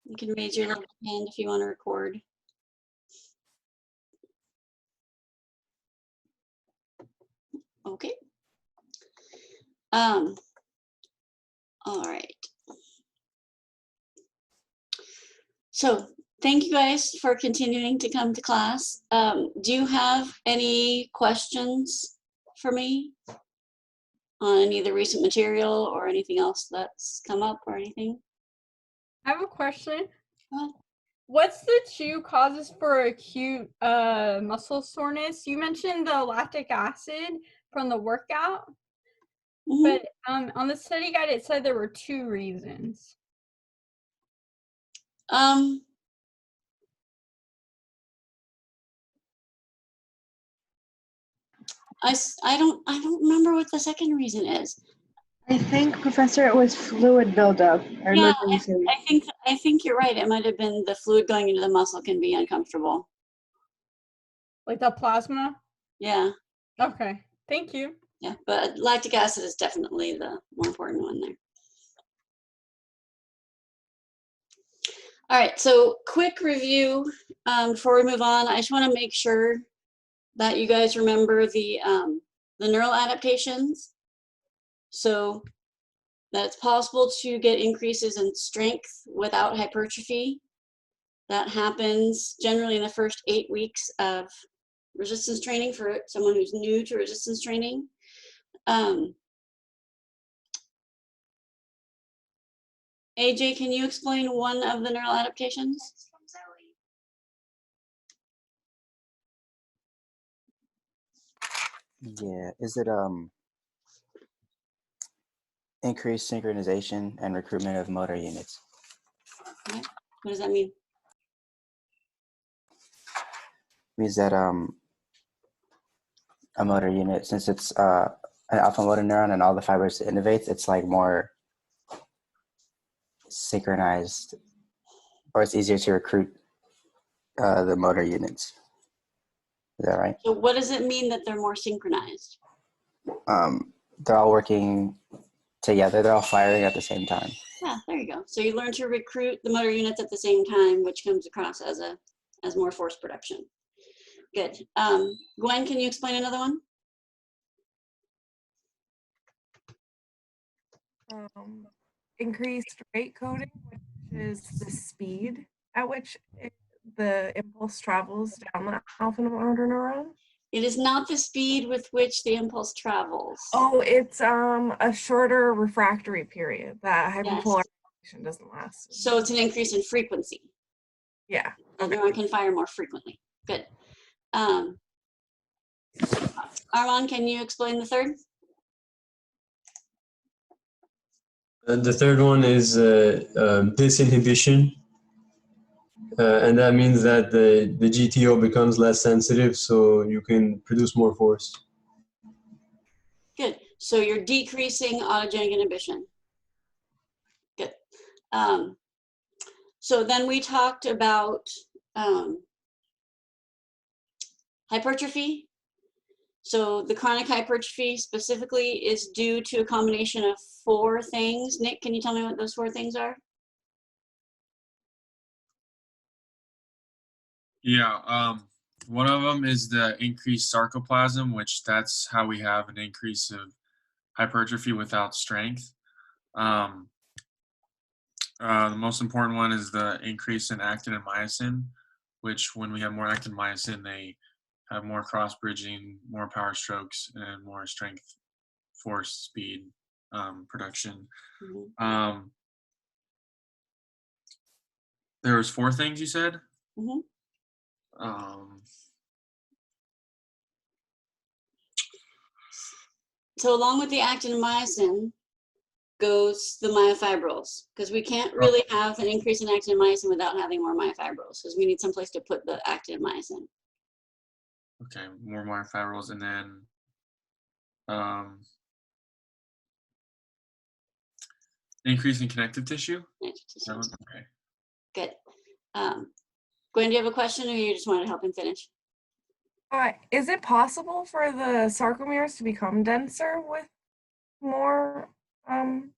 You can raise your little hand if you want to record. Okay. All right. So thank you guys for continuing to come to class. Do you have any questions for me on any of the recent material or anything else that's come up or anything? I have a question. What's the 2 causes for acute muscle soreness? You mentioned the lactic acid from the workout, but on the study guide it said there were 2 reasons. I don't remember what the second reason is. I think, Professor, it was fluid buildup. Yeah, I think you're right. It might have been the fluid going into the muscle can be uncomfortable. Like the plasma? Yeah. Okay, thank you. Yeah, but lactic acid is definitely the more important one there. All right, so quick review before we move on. I just want to make sure that you guys remember the neural adaptations. So that it's possible to get increases in strength without hypertrophy. That happens generally in the first 8 weeks of resistance training for someone who's new to resistance training. AJ, can you explain one of the neural adaptations? Yeah, is it increased synchronization and recruitment of motor units? Okay. What does that mean? Means that a motor unit, since it's an alpha motor neuron and all the fibers it innervates, it's like more synchronized, or it's easier to recruit the motor units. Is that right? So what does it mean that they're more synchronized? They're all working together. They're all firing at the same time. Yeah, there you go. So you learn to recruit the motor units at the same time, which comes across as more force production. Good. Gwen, can you explain another one? Increased rate coding, which is the speed at which the impulse travels down the alpha motor neuron. It is not the speed with which the impulse travels. Oh, it's a shorter refractory period. That hyperpolarization doesn't last. So it's an increase in frequency. Yeah. The neuron can fire more frequently. Good. Armand, can you explain the third? The third one is disinhibition. And that means that the GTO becomes less sensitive, so you can produce more force. Good. So you're decreasing autogenic inhibition. Good. So then we talked about hypertrophy. So the chronic hypertrophy specifically is due to a combination of 4 things. Nick, can you tell me what those 4 things are? Yeah, one of them is the increased sarcoplasm, which that's how we have an increase of hypertrophy without strength. The most important one is the increase in actin and myosin, which when we have more actin and myosin, they have more cross-bridging, more power strokes, and more strength, force, speed production. There was 4 things you said? So along with the actin and myosin goes the myofibrils, because we can't really have an increase in actin and myosin without having more myofibrils, because we need some place to put the actin and myosin. Okay, more myofibrils, and then increase in connective tissue? Okay. Good. Gwen, do you have a question, or you just wanted to help him finish? Is it possible for the sarcomeres to become denser with more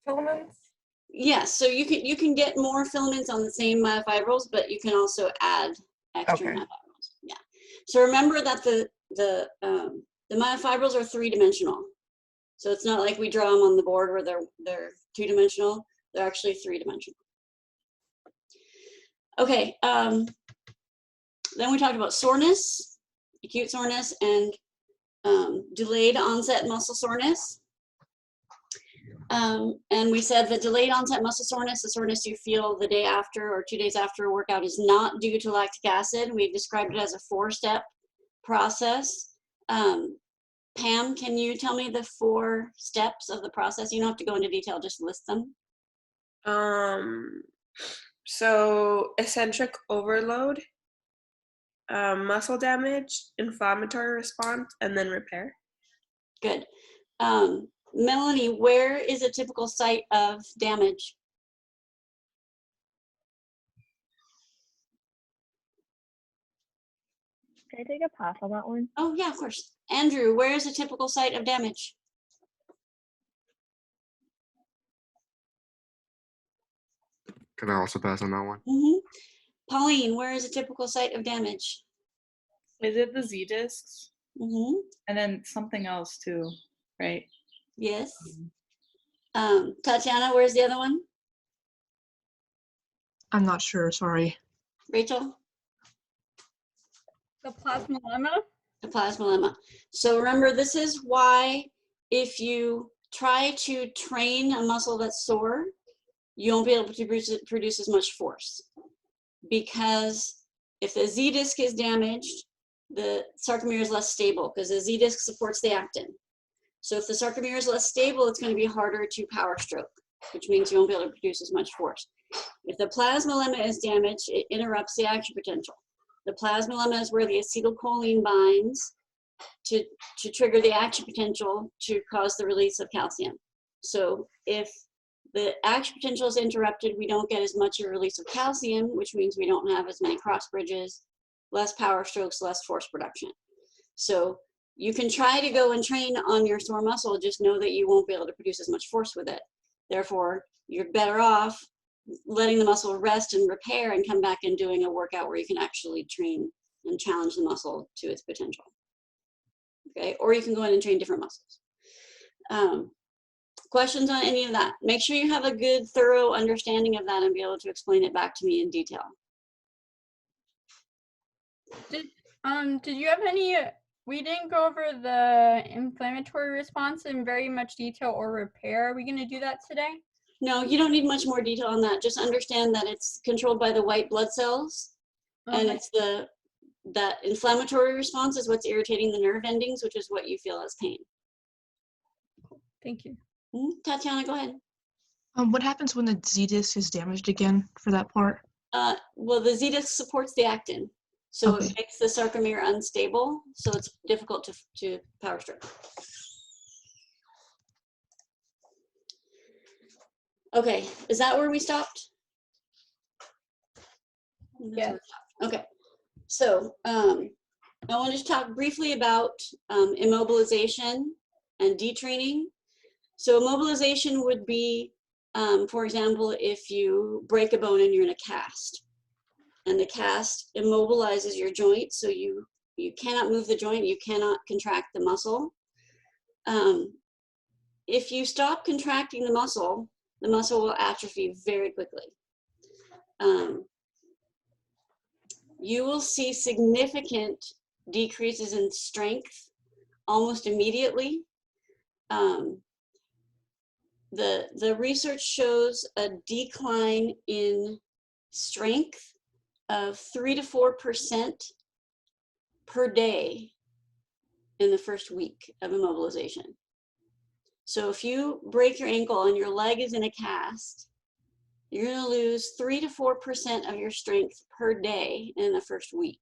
filaments? Yes, so you can get more filaments on the same myofibrils, but you can also add extra Okay. myofibrils. Yeah. So remember that the myofibrils are 3-dimensional. So it's not like we draw them on the board where they're 2-dimensional. They're actually 3-dimensional. Okay. Then we talked about soreness, acute soreness, and delayed onset muscle soreness. And we said that delayed onset muscle soreness, the soreness you feel the day after or 2 days after a workout, is not due to lactic acid. We've described it as a 4-step process. Pam, can you tell me the 4 steps of the process? You don't have to go into detail, just list them. So eccentric overload, muscle damage, inflammatory response, and then repair. Good. Melanie, where is a typical site of damage? Can I take a pass on that one? Oh, yeah, of course. Andrew, where is a typical site of damage? Can I also pass on that one? Mm-hmm. Pauline, where is a typical site of damage? Is it the Z discs? Mm-hmm. And then something else too, right? Yes. Tatiana, where's the other one? I'm not sure, sorry. Rachel? The plasmalemma. The plasmalemma. So remember, this is why if you try to train a muscle that's sore, you won't be able to produce as much force. Because if the Z disc is damaged, the sarcomere is less stable because the Z disc supports the actin. So if the sarcomere is less stable, it's going to be harder to power stroke, which means you won't be able to produce as much force. If the plasmalemma is damaged, it interrupts the action potential. The plasmalemma is where the acetylcholine binds to trigger the action potential to cause the release of calcium. So if the action potential is interrupted, we don't get as much of a release of calcium, which means we don't have as many cross bridges, less power strokes, less force production. So you can try to go and train on your sore muscle, just know that you won't be able to produce as much force with it. Therefore, you're better off letting the muscle rest and repair and come back and doing a workout where you can actually train and challenge the muscle to its potential. Okay, or you can go in and train different muscles. Questions on any of that? Make sure you have a good, thorough understanding of that and be able to explain it back to me in detail. Did you have any, we didn't go over the inflammatory response in very much detail or repair. Are we going to do that today? No, you don't need much more detail on that. Just understand that it's controlled by the white blood cells. Okay. And it's that inflammatory response is what's irritating the nerve endings, which is what you feel as pain. Thank you. Tatiana, go ahead. What happens when the Z disc is damaged again for that part? Well, the Z disc supports the actin, so it makes the sarcomere unstable, so it's difficult to power stroke. Okay, is that where we stopped? Yeah. Okay, so I want to talk briefly about immobilization and detraining. So immobilization would be, for example, if you break a bone and you're in a cast, and the cast immobilizes your joint, so you cannot move the joint, you cannot contract the muscle. If you stop contracting the muscle will atrophy very quickly. You will see significant decreases in strength almost immediately. The research shows a decline in strength of 3 to 4% per day in the first week of immobilization. So if you break your ankle and your leg is in a cast, you're going to lose 3 to 4% of your strength per day in the first week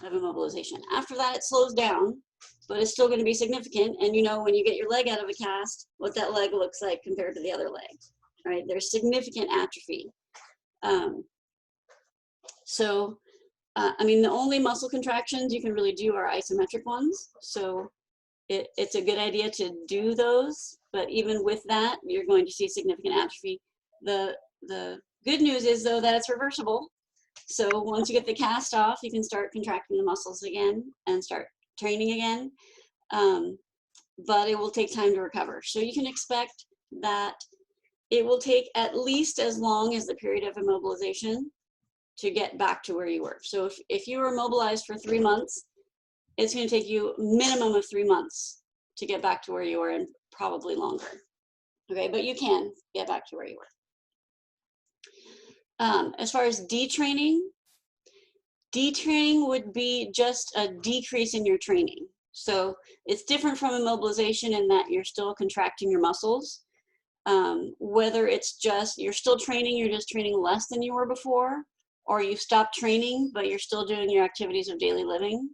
of immobilization. After that, it slows down, but it's still going to be significant. And you know, when you get your leg out of a cast, what that leg looks like compared to the other leg, right? There's significant atrophy. I mean, the only muscle contractions you can really do are isometric ones. So it's a good idea to do those, but even with that, you're going to see significant atrophy. The the good news is though that it's reversible. So once you get the cast off, you can start contracting the muscles again and start training again. But it will take time to recover. So you can expect that it will take at least as long as the period of immobilization to get back to where you were. So if you were immobilized for 3 months, it's going to take you a minimum of 3 months to get back to where you were, and probably longer. Okay, but you can get back to where you were. As far as detraining would be just a decrease in your training. So it's different from immobilization in that you're still contracting your muscles. Whether it's just you're still training, you're just training less than you were before, or you stopped training but you're still doing your activities of daily living.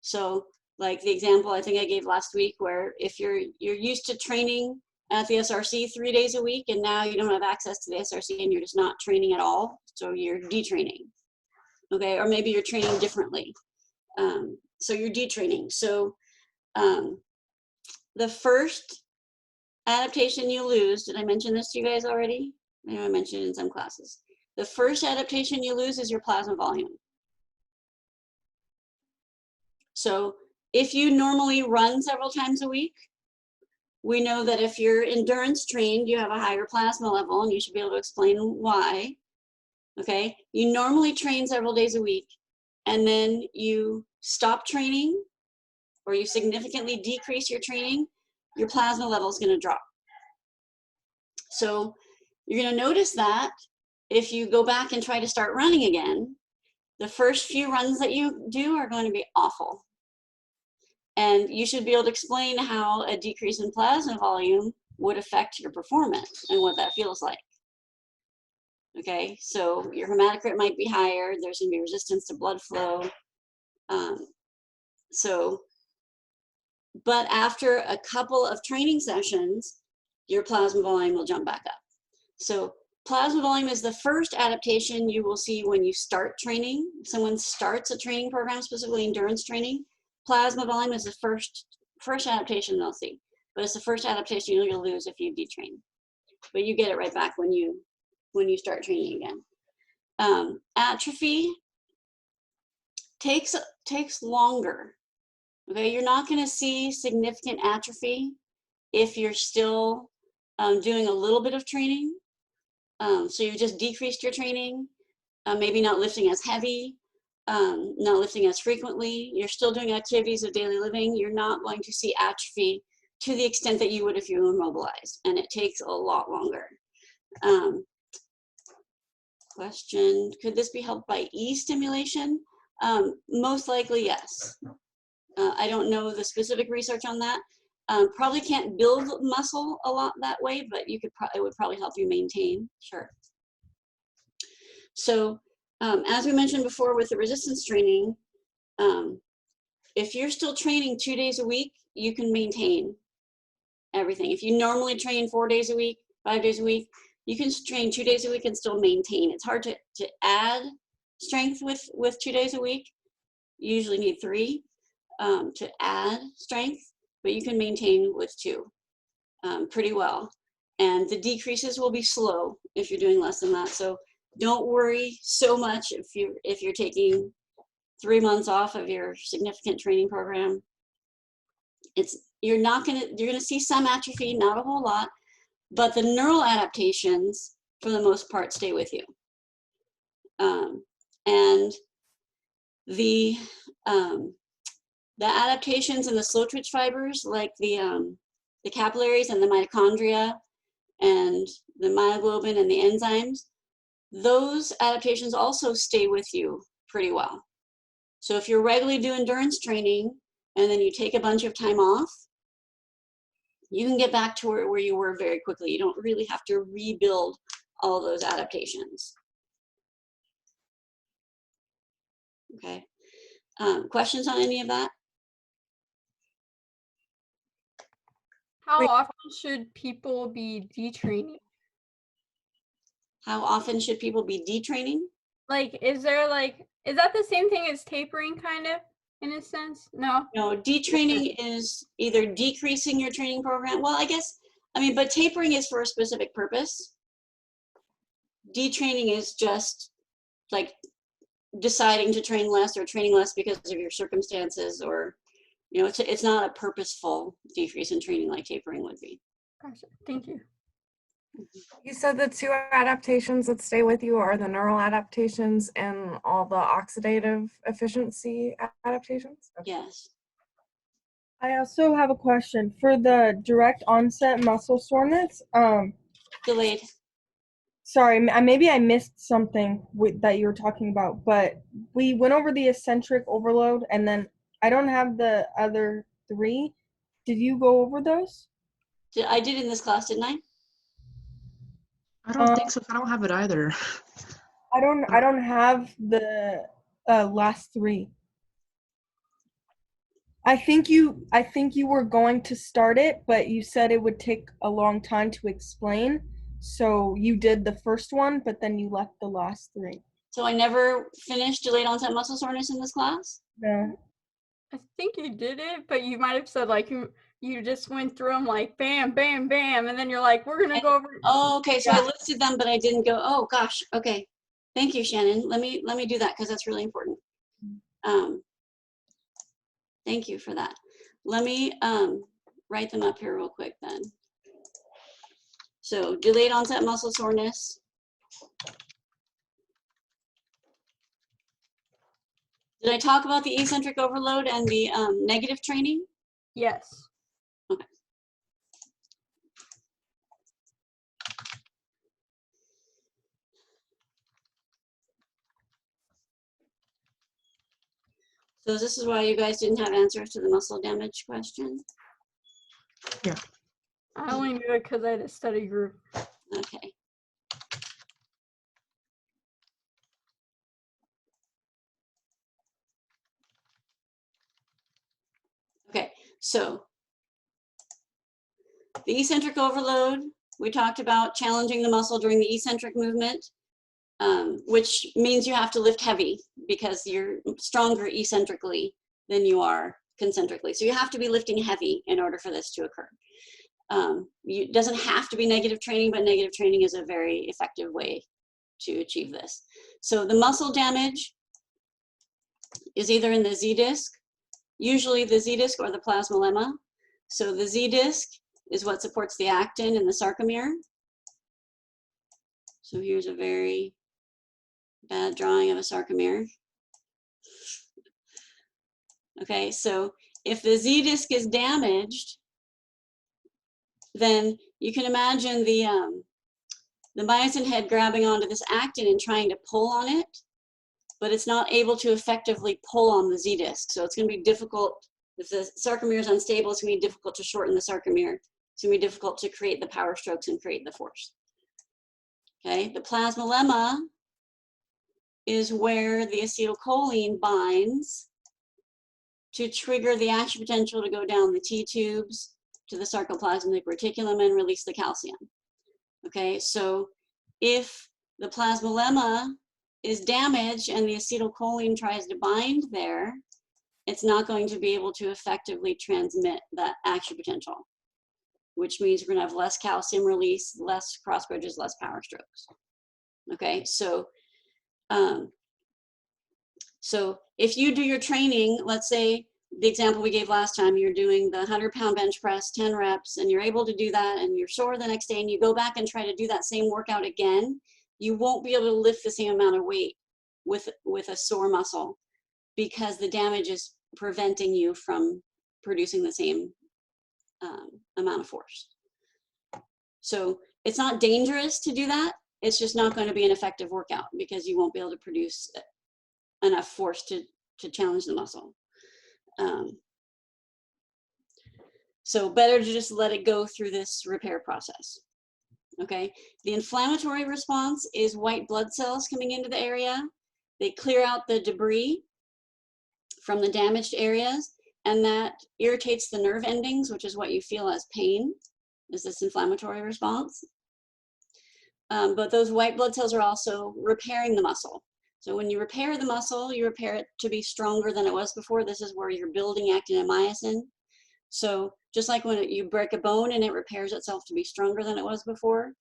So like the example I think I gave last week, where if you're used to training at the SRC 3 days a week and now you don't have access to the SRC and you're just not training at all, so you're detraining. Okay, or maybe you're training differently. So you're detraining. So the first adaptation you lose, did I mention this to you guys already? I know I mentioned it in some classes. The first adaptation you lose is your plasma volume. So if you normally run several times a week, we know that if you're endurance trained, you have a higher plasma level, and you should be able to explain why. Okay, you normally train several days a week, and then you stop training, or you significantly decrease your training, your plasma level is going to drop. So you're going to notice that if you go back and try to start running again, the first few runs that you do are going to be awful. And you should be able to explain how a decrease in plasma volume would affect your performance and what that feels like. Okay, so your hematocrit might be higher, there's going to be resistance to blood flow. But after a couple of training sessions, your plasma volume will jump back up. So plasma volume is the first adaptation you will see when you start training. If someone starts a training program, specifically endurance training, plasma volume is the first adaptation they'll see. But it's the first adaptation you'll lose if you detrain. But you get it right back when you start training again. Atrophy takes longer. Okay, you're not going to see significant atrophy if you're still doing a little bit of training. So you just decreased your training, maybe not lifting as heavy, not lifting as frequently. You're still doing activities of daily living. You're not going to see atrophy to the extent that you would if you were immobilized, and it takes a lot longer. Question, could this be helped by E-stimulation? Most likely, yes. I don't know the specific research on that. Probably can't build muscle a lot that way, but you could it would probably help you maintain, sure. So as we mentioned before with the resistance training, if you're still training 2 days a week, you can maintain everything. If you normally train 4 days a week, 5 days a week, you can train 2 days a week and still maintain. It's hard to add strength with 2 days a week. You usually need 3 to add strength, but you can maintain with 2 pretty well. And the decreases will be slow if you're doing less than that. So don't worry so much if you're taking 3 months off of your significant training program. You're gonna see some atrophy, not a whole lot, but the neural adaptations for the most part stay with you. And the adaptations in the slow twitch fibers, like the capillaries and the mitochondria and the myoglobin and the enzymes, those adaptations also stay with you pretty well. So if you're regularly doing endurance training and then you take a bunch of time off, you can get back to where you were very quickly. You don't really have to rebuild all those adaptations. Okay. Questions on any of that? How often should people be detraining? How often should people be detraining? Like, is that the same thing as tapering, kind of, in a sense? No? No, detraining is either decreasing your training program. Well, but tapering is for a specific purpose. detraining is just like deciding to train less or training less because of your circumstances, or, you know, it's not a purposeful decrease in training like tapering would be. Gotcha. Thank you. You said the 2 adaptations that stay with you are the neural adaptations and all the oxidative efficiency adaptations? Okay. Yes. I also have a question for the direct onset muscle soreness. Delayed. Sorry, maybe I missed something that you were talking about, but we went over the eccentric overload, and then I don't have the other 3. Did you go over those? I did in this class, didn't I? I don't think so. I don't have it either. I don't have the last 3. I think you were going to start it, but you said it would take a long time to explain. So you did the first one, but then you left the last 3. So I never finished delayed onset muscle soreness in this class? No. I think you did it, but you might have said like you just went through them like bam, bam, bam, and then you're like, we're gonna go over. Oh, okay. So Yeah. I listed them, but I didn't go. Oh gosh. Okay. Thank you, Shannon. Let me do that because that's really important. Thank you for that. Let me write them up here real quick then. So delayed onset muscle soreness. Did I talk about the eccentric overload and the negative training? Yes. Okay. So this is why you guys didn't have answers to the muscle damage question? Yeah. I only knew it because I had a study group. Okay. Okay, so the eccentric overload, we talked about challenging the muscle during the eccentric movement, which means you have to lift heavy because you're stronger eccentrically than you are concentrically. So you have to be lifting heavy in order for this to occur. It doesn't have to be negative training, but negative training is a very effective way to achieve this. So the muscle damage is either in the Z disc, usually the Z disc or the plasmalemma. So the Z disc is what supports the actin and the sarcomere. So here's a very bad drawing of a sarcomere. Okay, so if the Z disc is damaged, then you can imagine the myosin head grabbing onto this actin and trying to pull on it, but it's not able to effectively pull on the Z disc. So it's going to be difficult. If the sarcomere is unstable, it's going to be difficult to shorten the sarcomere. It's going to be difficult to create the power strokes and create the force. Okay, the plasmalemma is where the acetylcholine binds to trigger the action potential to go down the T-tubes to the sarcoplasmic reticulum and release the calcium. Okay, so if the plasmalemma is damaged and the acetylcholine tries to bind there, it's not going to be able to effectively transmit that action potential, which means we're going to have less calcium release, less cross bridges, less power strokes. Okay, so so if you do your training, let's say the example we gave last time, you're doing the 100-pound bench press, 10 reps, and you're able to do that, and you're sore the next day, and you go back and try to do that same workout again, you won't be able to lift the same amount of weight with a sore muscle because the damage is preventing you from producing the same amount of force. So it's not dangerous to do that. It's just not going to be an effective workout because you won't be able to produce enough force to challenge the muscle. So better to just let it go through this repair process. Okay, the inflammatory response is white blood cells coming into the area. They clear out the debris from the damaged areas, and that irritates the nerve endings, which is what you feel as pain, is this inflammatory response. But those white blood cells are also repairing the muscle. So when you repair the muscle, you repair it to be stronger than it was before. This is where you're building actin and myosin. So just like when you break a bone and it repairs itself to be stronger than it was before,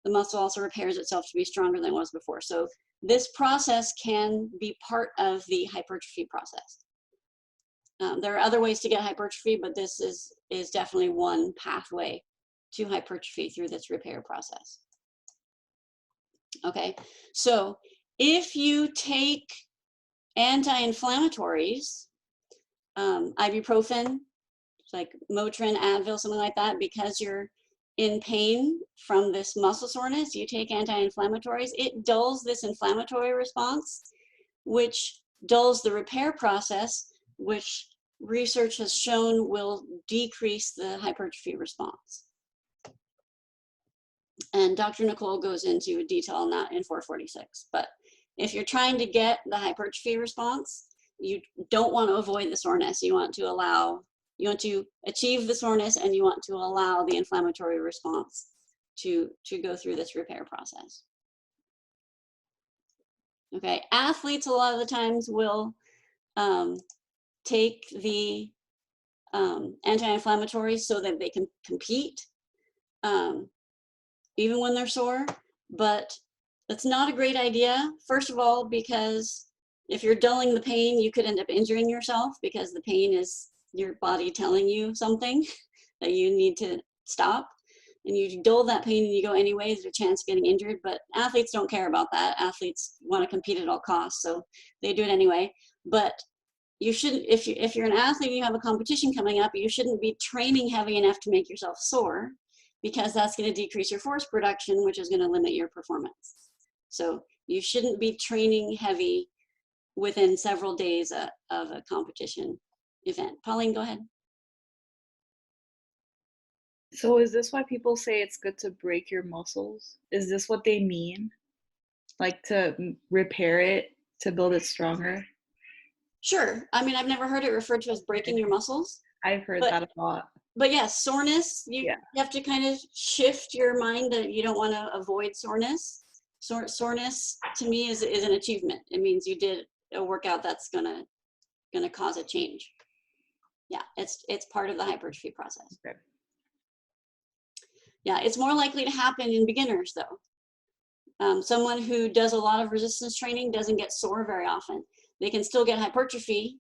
the muscle also repairs itself to be stronger than it was before. So this process can be part of the hypertrophy process. There are other ways to get hypertrophy, but this is definitely one pathway to hypertrophy through this repair process. Okay, so if you take anti-inflammatories, ibuprofen, like Motrin, Advil, something like that, because you're in pain from this muscle soreness, you take anti-inflammatories, it dulls this inflammatory response, which dulls the repair process, which research has shown will decrease the hypertrophy response. And Dr. Nicole goes into detail on that in 446. But if you're trying to get the hypertrophy response, you don't want to avoid the soreness. You want to achieve the soreness, and you want to allow the inflammatory response to go through this repair process. Okay, athletes a lot of the times will take the anti-inflammatories so that they can compete, even when they're sore, but that's not a great idea. First of all, because if you're dulling the pain, you could end up injuring yourself, because the pain is your body telling you something that you need to stop, and you dull that pain and you go anyway, there's a chance of getting injured. But athletes don't care about that. Athletes want to compete at all costs, so they do it anyway. But you shouldn't, if you're an athlete and you have a competition coming up, you shouldn't be training heavy enough to make yourself sore, because that's going to decrease your force production, which is going to limit your performance. So you shouldn't be training heavy within several days of a competition event. Pauline, go ahead. So is this why people say it's good to break your muscles? Is this what they mean? Like to repair it, to build it stronger? Sure. I mean, I've never heard it referred to as breaking your muscles. I've heard that a lot. But yes, soreness, you have to kind of shift your mind that you don't want to avoid soreness. Soreness to me is an achievement. It means you did a workout that's gonna cause a change. Yeah, it's part of the hypertrophy process. Okay. Yeah, it's more likely to happen in beginners though. Someone who does a lot of resistance training doesn't get sore very often. They can still get hypertrophy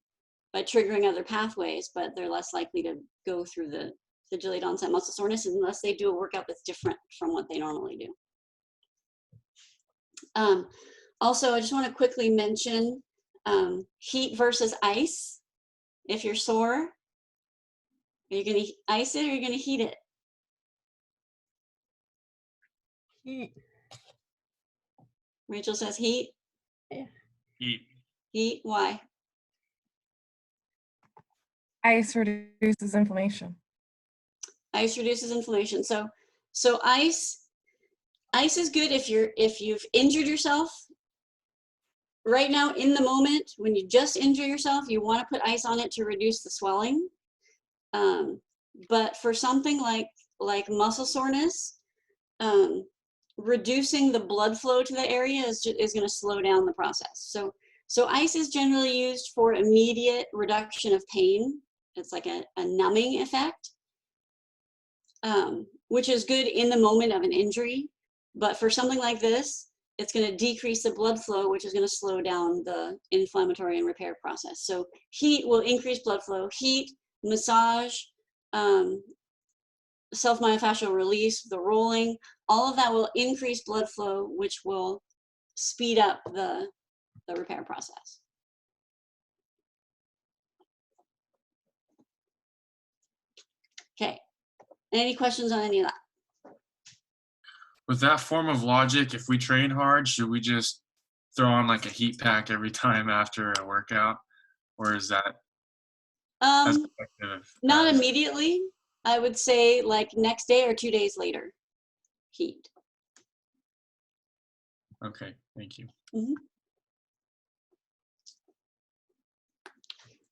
by triggering other pathways, but they're less likely to go through the delayed onset muscle soreness unless they do a workout that's different from what they normally do. Also, I just want to quickly mention heat versus ice. If you're sore, are you going to ice it or are you going to heat it? Heat. Rachel says heat. Yeah. Heat. Heat, why? Ice reduces inflammation. Ice reduces inflammation. So ice is good if you've injured yourself. Right now, in the moment, when you just injure yourself, you want to put ice on it to reduce the swelling. But for something like muscle soreness, reducing the blood flow to the area is going to slow down the process. So ice is generally used for immediate reduction of pain. It's like a numbing effect, which is good in the moment of an injury. But for something like this, it's going to decrease the blood flow, which is going to slow down the inflammatory and repair process. So heat will increase blood flow. Heat, massage, self-myofascial release, the rolling, all of that will increase blood flow, which will speed up the repair process. Okay, any questions on any of that? With that form of logic, if we train hard, should we just throw on like a heat pack every time after a workout? Or is that as effective? Not immediately. I would say like next day or 2 days later, heat. Okay, thank you. Mm-hmm.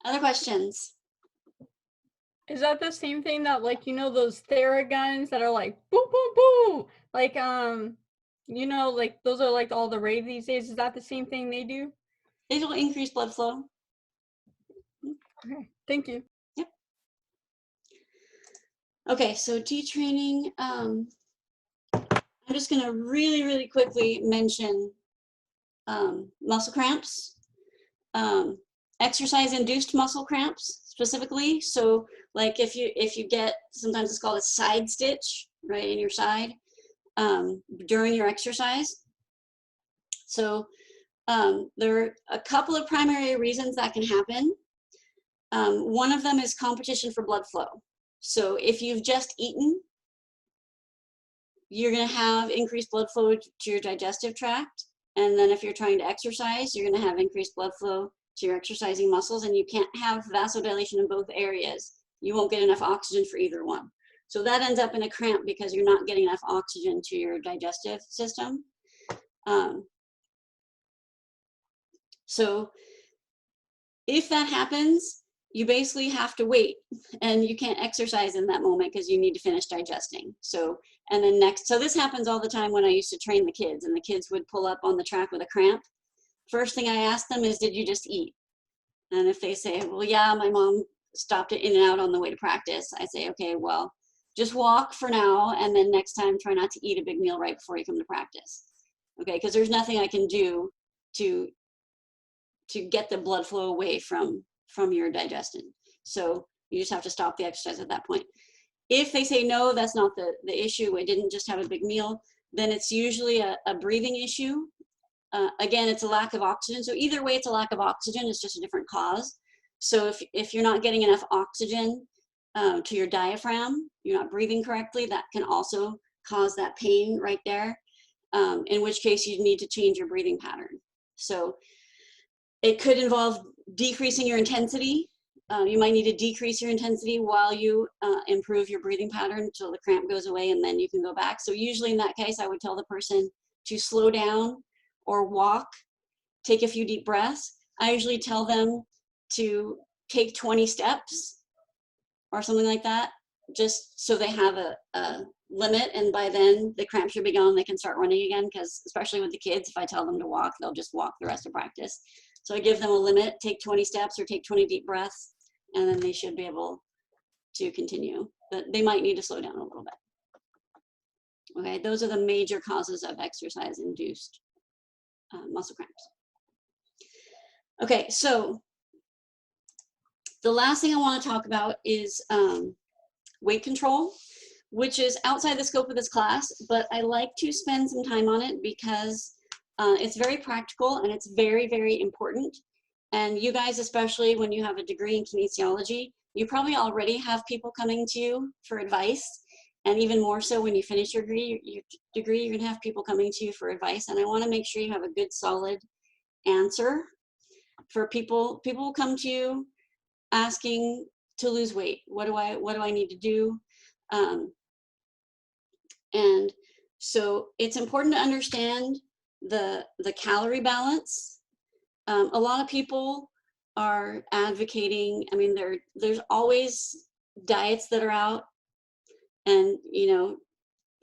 Other questions? Is that the same thing that, like, you know, those Theraguns that are like boo boo boo, like you know, like those are like all the rave these days? Is that the same thing they do? It will increase blood flow. Okay, thank you. Yep. Okay, so detraining. I'm just going to really, really quickly mention muscle cramps, exercise-induced muscle cramps specifically. So like if you get, sometimes it's called a side stitch, right, in your side during your exercise. So there are a couple of primary reasons that can happen. One of them is competition for blood flow. So if you've just eaten, you're going to have increased blood flow to your digestive tract. And then if you're trying to exercise, you're going to have increased blood flow to your exercising muscles, and you can't have vasodilation in both areas. You won't get enough oxygen for either one. So that ends up in a cramp because you're not getting enough oxygen to your digestive system. So if that happens, you basically have to wait, and you can't exercise in that moment because you need to finish digesting. So, and then next, so this happens all the time when I used to train the kids, and the kids would pull up on the track with a cramp. First thing I ask them is, did you just eat? And if they say, well, yeah, my mom stopped it in and out on the way to practice, I say, okay, well, just walk for now, and then next time try not to eat a big meal right before you come to practice. Okay, because there's nothing I can do to get the blood flow away from your digestion. So you just have to stop the exercise at that point. If they say, no, that's not the issue, I didn't just have a big meal, then it's usually a breathing issue. Again, it's a lack of oxygen. So either way, it's a lack of oxygen. It's just a different cause. So if you're not getting enough oxygen to your diaphragm, you're not breathing correctly, that can also cause that pain right there, in which case you need to change your breathing pattern. So it could involve decreasing your intensity. You might need to decrease your intensity while you improve your breathing pattern until the cramp goes away, and then you can go back. So usually in that case, I would tell the person to slow down or walk, take a few deep breaths. I usually tell them to take 20 steps or something like that, just so they have a limit, and by then the cramp should be gone, they can start running again, because especially with the kids, if I tell them to walk, they'll just walk the rest of practice. So I give them a limit, take 20 steps or take 20 deep breaths, and then they should be able to continue. But they might need to slow down a little bit. Okay, those are the major causes of exercise-induced muscle cramps. Okay, so the last thing I want to talk about is weight control, which is outside the scope of this class, but I like to spend some time on it because it's very practical and it's very, very important. And you guys, especially when you have a degree in kinesiology, you probably already have people coming to you for advice. And even more so when you finish your degree, you're gonna have people coming to you for advice. And I wanna make sure you have a good, solid answer for people. People will come to you asking to lose weight. What do I need to do? And so it's important to understand the calorie balance. A lot of people are advocating, I mean, there's always diets that are out, and you know,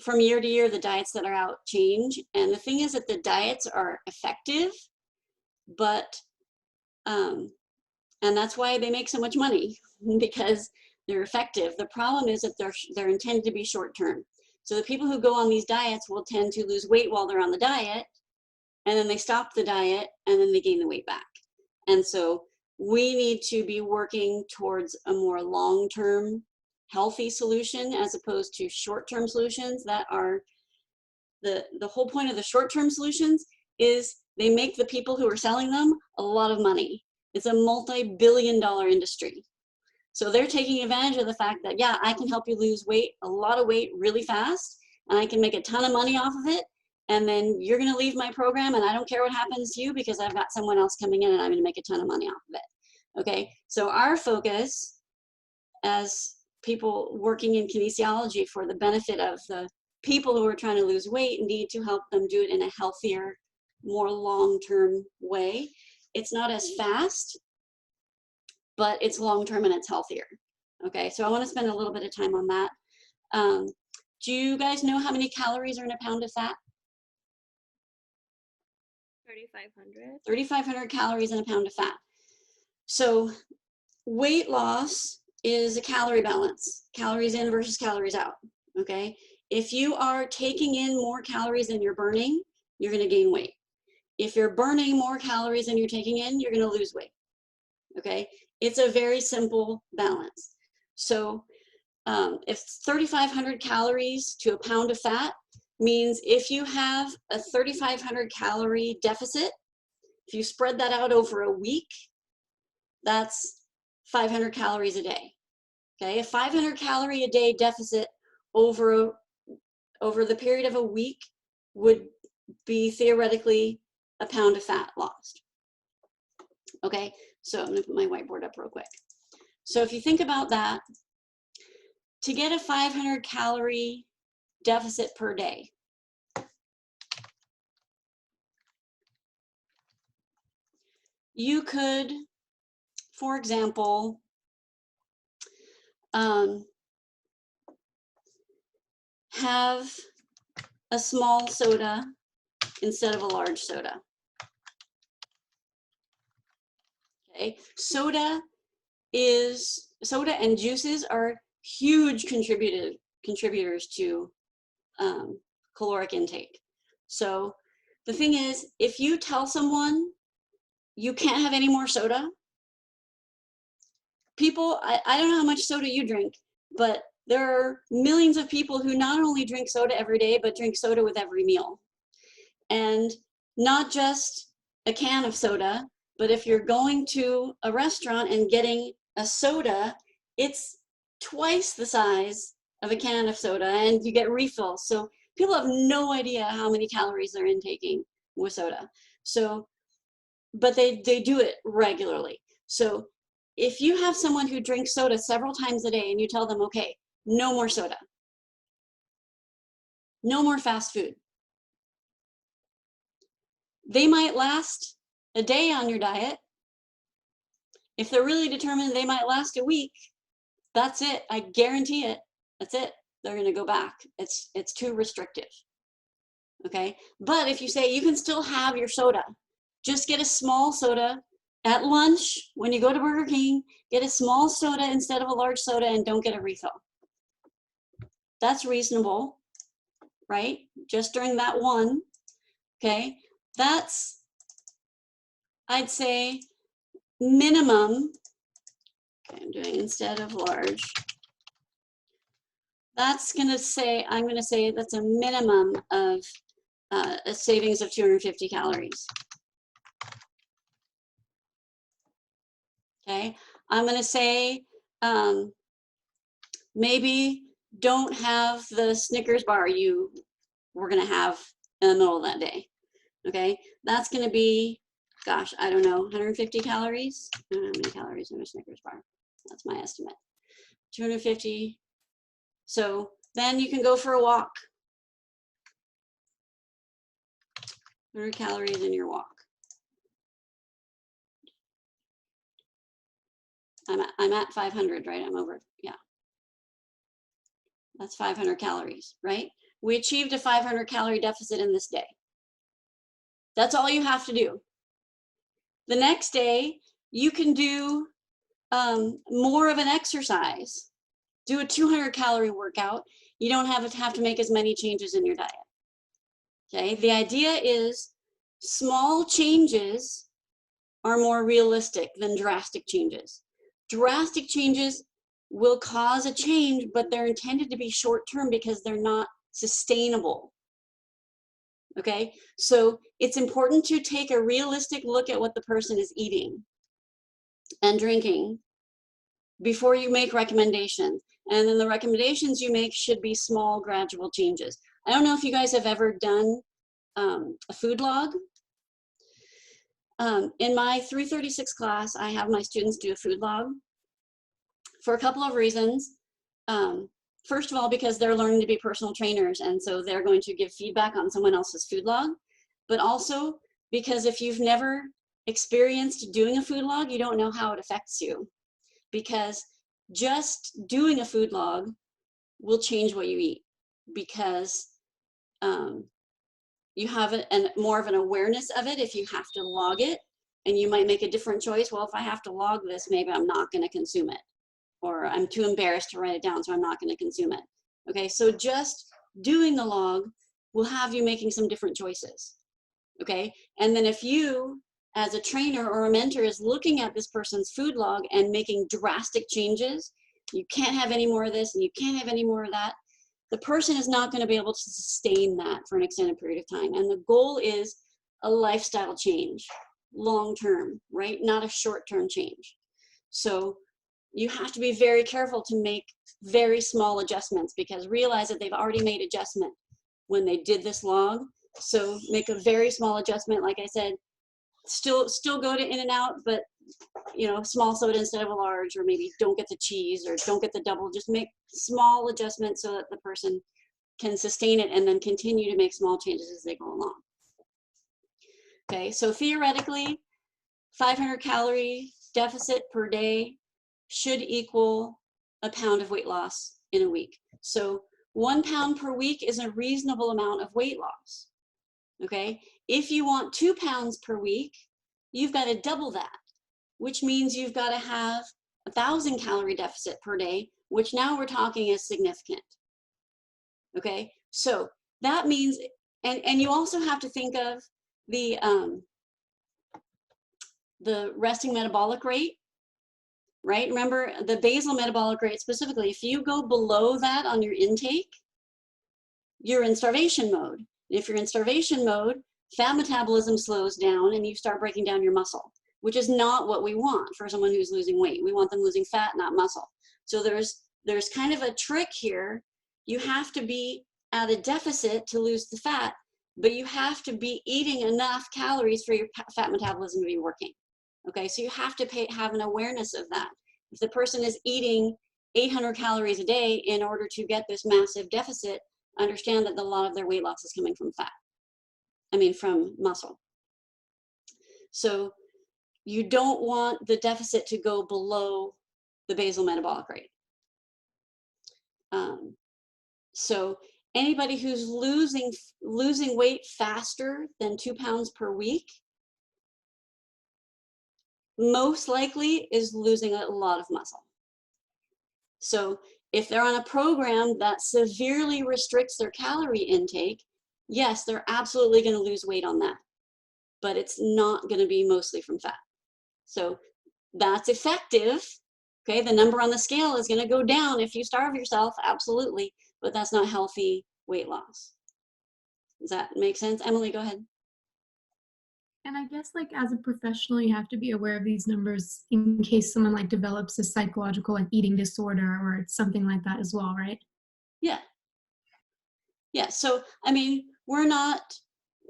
from year to year, the diets that are out change. And the thing is that the diets are effective, but, and that's why they make so much money, because they're effective. The problem is that they're intended to be short-term. So the people who go on these diets will tend to lose weight while they're on the diet, and then they stop the diet, and then they gain the weight back. And so we need to be working towards a more long-term healthy solution as opposed to short-term solutions that are, the whole point of the short-term solutions is they make the people who are selling them a lot of money. It's a multi-billion-dollar industry. So they're taking advantage of the fact that, yeah, I can help you lose weight, a lot of weight really fast, and I can make a ton of money off of it. And then you're gonna leave my program and I don't care what happens to you because I've got someone else coming in and I'm gonna make a ton of money off of it. Okay, so our focus as people working in kinesiology for the benefit of the people who are trying to lose weight need to help them do it in a healthier, more long-term way. It's not as fast, but it's long-term and it's healthier. Okay, so I want to spend a little bit of time on that. Do you guys know how many calories are in a pound of fat? 3,500. 3,500 calories in a pound of fat. So weight loss is a calorie balance, calories in versus calories out. Okay, if you are taking in more calories than you're burning, you're going to gain weight. If you're burning more calories than you're taking in, you're going to lose weight. Okay, it's a very simple balance. So if 3,500 calories to a pound of fat means if you have a 3,500 calorie deficit, if you spread that out over a week, that's 500 calories a day. Okay, a 500 calorie a day deficit over the period of a week would be theoretically a pound of fat lost. Okay, so I'm gonna put my whiteboard up real quick. So if you think about that, to get a 500 calorie deficit per day, you could, for example, have a small soda instead of a large soda. Okay, soda and juices are huge contributors to caloric intake. So the thing is, if you tell someone you can't have any more soda, people, I don't know how much soda you drink, but there are millions of people who not only drink soda every day, but drink soda with every meal. And not just a can of soda, but if you're going to a restaurant and getting a soda, it's twice the size of a can of soda, and you get refills. So people have no idea how many calories they're intaking with soda. So, but they do it regularly. So if you have someone who drinks soda several times a day and you tell them, okay, no more soda, no more fast food, they might last a day on your diet. If they're really determined, they might last a week. That's it. I guarantee it. That's it. They're going to go back. It's too restrictive. Okay. But if you say you can still have your soda, just get a small soda at lunch when you go to Burger King, get a small soda instead of a large soda and don't get a refill. That's reasonable, right? Just during that one. Okay. That's, I'd say, minimum. Okay, I'm doing instead of large. That's going to say, I'm going to say that's a minimum of a savings of 250 calories. Okay, I'm going to say maybe don't have the Snickers bar you were going to have in the middle of that day. Okay, that's going to be, gosh, I don't know, 150 calories. I don't know how many calories in a Snickers bar. That's my estimate. 250. So then you can go for a walk. 100 calories in your walk. I'm at 500, right? I'm over, yeah. That's 500 calories, right? We achieved a 500 calorie deficit in this day. That's all you have to do. The next day, you can do more of an exercise. Do a 200 calorie workout. You don't have to make as many changes in your diet. Okay, the idea is small changes are more realistic than drastic changes. Drastic changes will cause a change, but they're intended to be short-term because they're not sustainable. Okay, so it's important to take a realistic look at what the person is eating and drinking before you make recommendations. And then the recommendations you make should be small, gradual changes. I don't know if you guys have ever done a food log. In my 336 class, I have my students do a food log for a couple of reasons. First of all, because they're learning to be personal trainers, and so they're going to give feedback on someone else's food log, but also because if you've never experienced doing a food log, you don't know how it affects you, because just doing a food log will change what you eat, because you have more of an awareness of it if you have to log it, and you might make a different choice. Well, if I have to log this, maybe I'm not going to consume it, or I'm too embarrassed to write it down, so I'm not going to consume it. Okay, so just doing the log will have you making some different choices. Okay, and then if you, as a trainer or a mentor, is looking at this person's food log and making drastic changes, you can't have any more of this and you can't have any more of that, the person is not going to be able to sustain that for an extended period of time. And the goal is a lifestyle change, long term, right? Not a short term change. So you have to be very careful to make very small adjustments, because realize that they've already made adjustment when they did this log. So make a very small adjustment. Like I said, still go to In-N-Out, but you know, small soda instead of a large, or maybe don't get the cheese or don't get the double. Just make small adjustments so that the person can sustain it and then continue to make small changes as they go along. Okay, so theoretically, 500 calorie deficit per day should equal a pound of weight loss in a week. So 1 pound per week is a reasonable amount of weight loss. Okay, if you want 2 pounds per week, you've got to double that, which means you've got to have 1,000 calorie deficit per day, which now we're talking is significant. Okay, so that means, and you also have to think of the resting metabolic rate, right? Remember the basal metabolic rate specifically, if you go below that on your intake, you're in starvation mode. If you're in starvation mode, fat metabolism slows down and you start breaking down your muscle, which is not what we want for someone who's losing weight. We want them losing fat, not muscle. So there's kind of a trick here. You have to be at a deficit to lose the fat, but you have to be eating enough calories for your fat metabolism to be working. Okay, so you have to have an awareness of that. If the person is eating 800 calories a day in order to get this massive deficit, understand that a lot of their weight loss is coming from fat. I mean, from muscle. So you don't want the deficit to go below the basal metabolic rate. So anybody who's losing weight faster than 2 pounds per week, most likely is losing a lot of muscle. So if they're on a program that severely restricts their calorie intake, yes, they're absolutely going to lose weight on that, but it's not going to be mostly from fat. So that's effective. Okay, the number on the scale is going to go down if you starve yourself, absolutely, but that's not healthy weight loss. Does that make sense? Emily, go ahead. And I guess, like, as a professional, you have to be aware of these numbers in case someone like develops a psychological like eating disorder or something like that as well, right? Yeah. Yeah, so I mean, we're not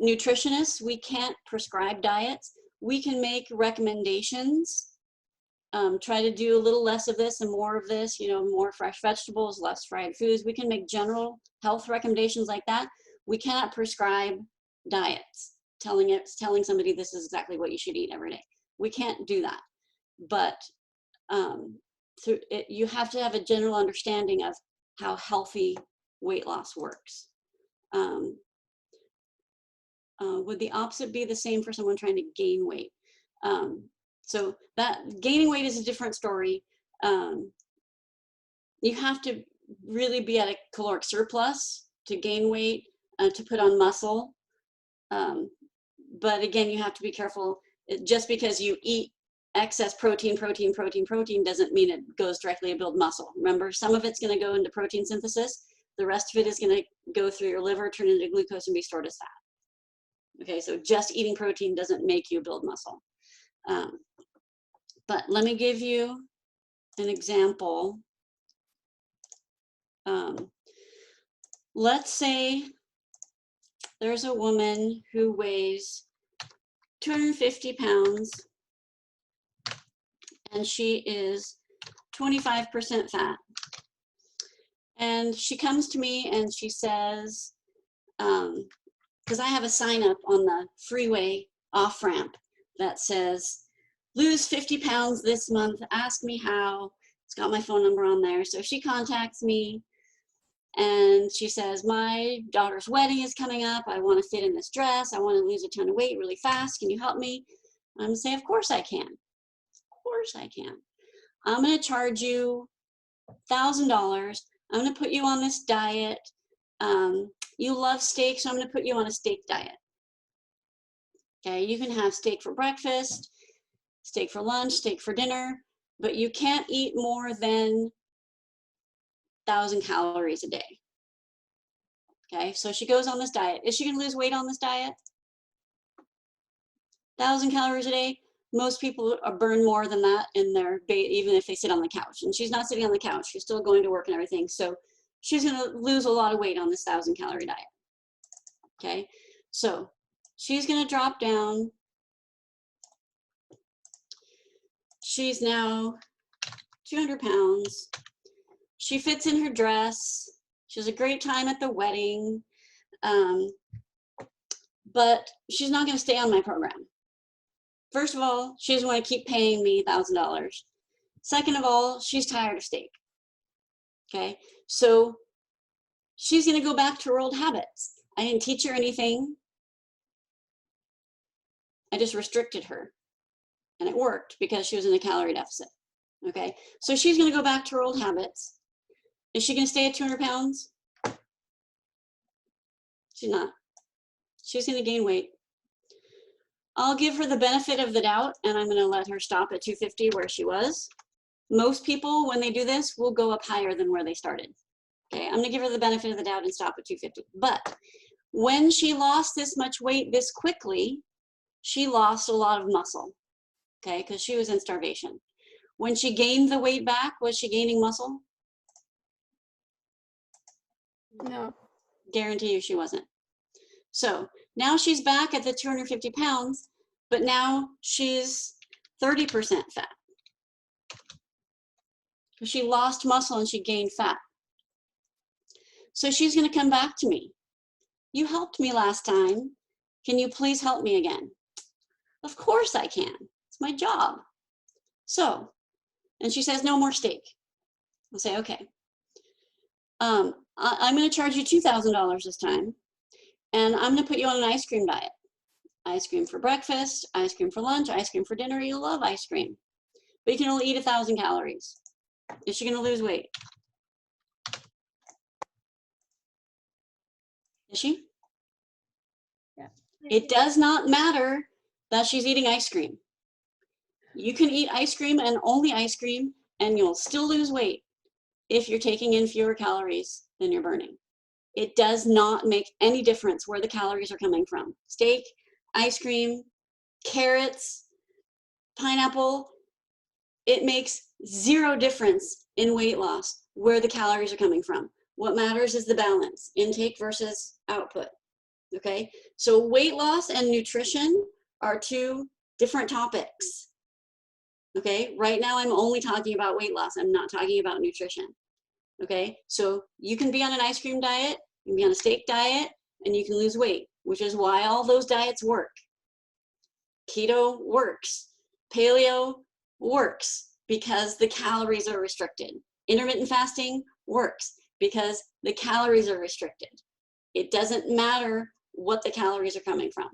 nutritionists. We can't prescribe diets. We can make recommendations. Try to do a little less of this and more of this, you know, more fresh vegetables, less fried foods. We can make general health recommendations like that. We cannot prescribe diets, telling somebody this is exactly what you should eat every day. We can't do that. But you have to have a general understanding of how healthy weight loss works. Would the opposite be the same for someone trying to gain weight? So that gaining weight is a different story. You have to really be at a caloric surplus to gain weight, to put on muscle. But again, you have to be careful. Just because you eat excess protein doesn't mean it goes directly to build muscle. Remember, some of it's going to go into protein synthesis. The rest of it is going to go through your liver, turn into glucose, and be stored as fat. Okay, so just eating protein doesn't make you build muscle. But let me give you an example. Let's say there's a woman who weighs 250 pounds and she is 25% fat. And she comes to me and she says, because I have a sign up on the freeway off ramp that says, lose 50 pounds this month, ask me how. It's got my phone number on there. So she contacts me and she says, my daughter's wedding is coming up. I want to fit in this dress. I want to lose a ton of weight really fast. Can you help me? I'm going to say, of course I can. Of course I can. I'm going to charge you $1,000. I'm going to put you on this diet. You love steak, so I'm going to put you on a steak diet. Okay, you can have steak for breakfast, steak for lunch, steak for dinner, but you can't eat more than 1,000 calories a day. Okay, so she goes on this diet. Is she going to lose weight on this diet? 1,000 calories a day. Most people burn more than that in their even if they sit on the couch. And she's not sitting on the couch. She's still going to work and everything. So she's going to lose a lot of weight on this 1,000 calorie diet. Okay, so she's going to drop down. She's now 200 pounds. She fits in her dress. She has a great time at the wedding. But she's not going to stay on my program. First of all, she doesn't want to keep paying me $1,000. Second of all, she's tired of steak. Okay, so she's going to go back to her old habits. I didn't teach her anything. I just restricted her. And it worked because she was in a calorie deficit. Okay, so she's going to go back to her old habits. Is she going to stay at 200 pounds? She's not. She's going to gain weight. I'll give her the benefit of the doubt, and I'm going to let her stop at 250 where she was. Most people, when they do this, will go up higher than where they started. Okay, I'm going to give her the benefit of the doubt and stop at 250. But when she lost this much weight this quickly, she lost a lot of muscle. Okay, because she was in starvation. When she gained the weight back, was she gaining muscle? No. Guarantee you she wasn't. So now she's back at the 250 pounds, but now she's 30% fat. She lost muscle and she gained fat. So she's going to come back to me. You helped me last time. Can you please help me again? Of course I can. It's my job. So, and she says, no more steak. I'll say, okay. I'm going to charge you $2,000 this time. And I'm going to put you on an ice cream diet. Ice cream for breakfast, ice cream for lunch, ice cream for dinner. You love ice cream. But you can only eat 1,000 calories. Is she going to lose weight? Is she? Yeah. It does not matter that she's eating ice cream. You can eat ice cream and only ice cream, and you'll still lose weight if you're taking in fewer calories than you're burning. It does not make any difference where the calories are coming from. Steak, ice cream, carrots, pineapple, it makes zero difference in weight loss where the calories are coming from. What matters is the balance, intake versus output, okay? So weight loss and nutrition are two different topics, okay? Right now I'm only talking about weight loss. I'm not talking about nutrition, okay? So you can be on an ice cream diet, you can be on a steak diet, and you can lose weight, which is why all those diets work. Keto works. Paleo works because the calories are restricted. Intermittent fasting works because the calories are restricted. It doesn't matter what the calories are coming from.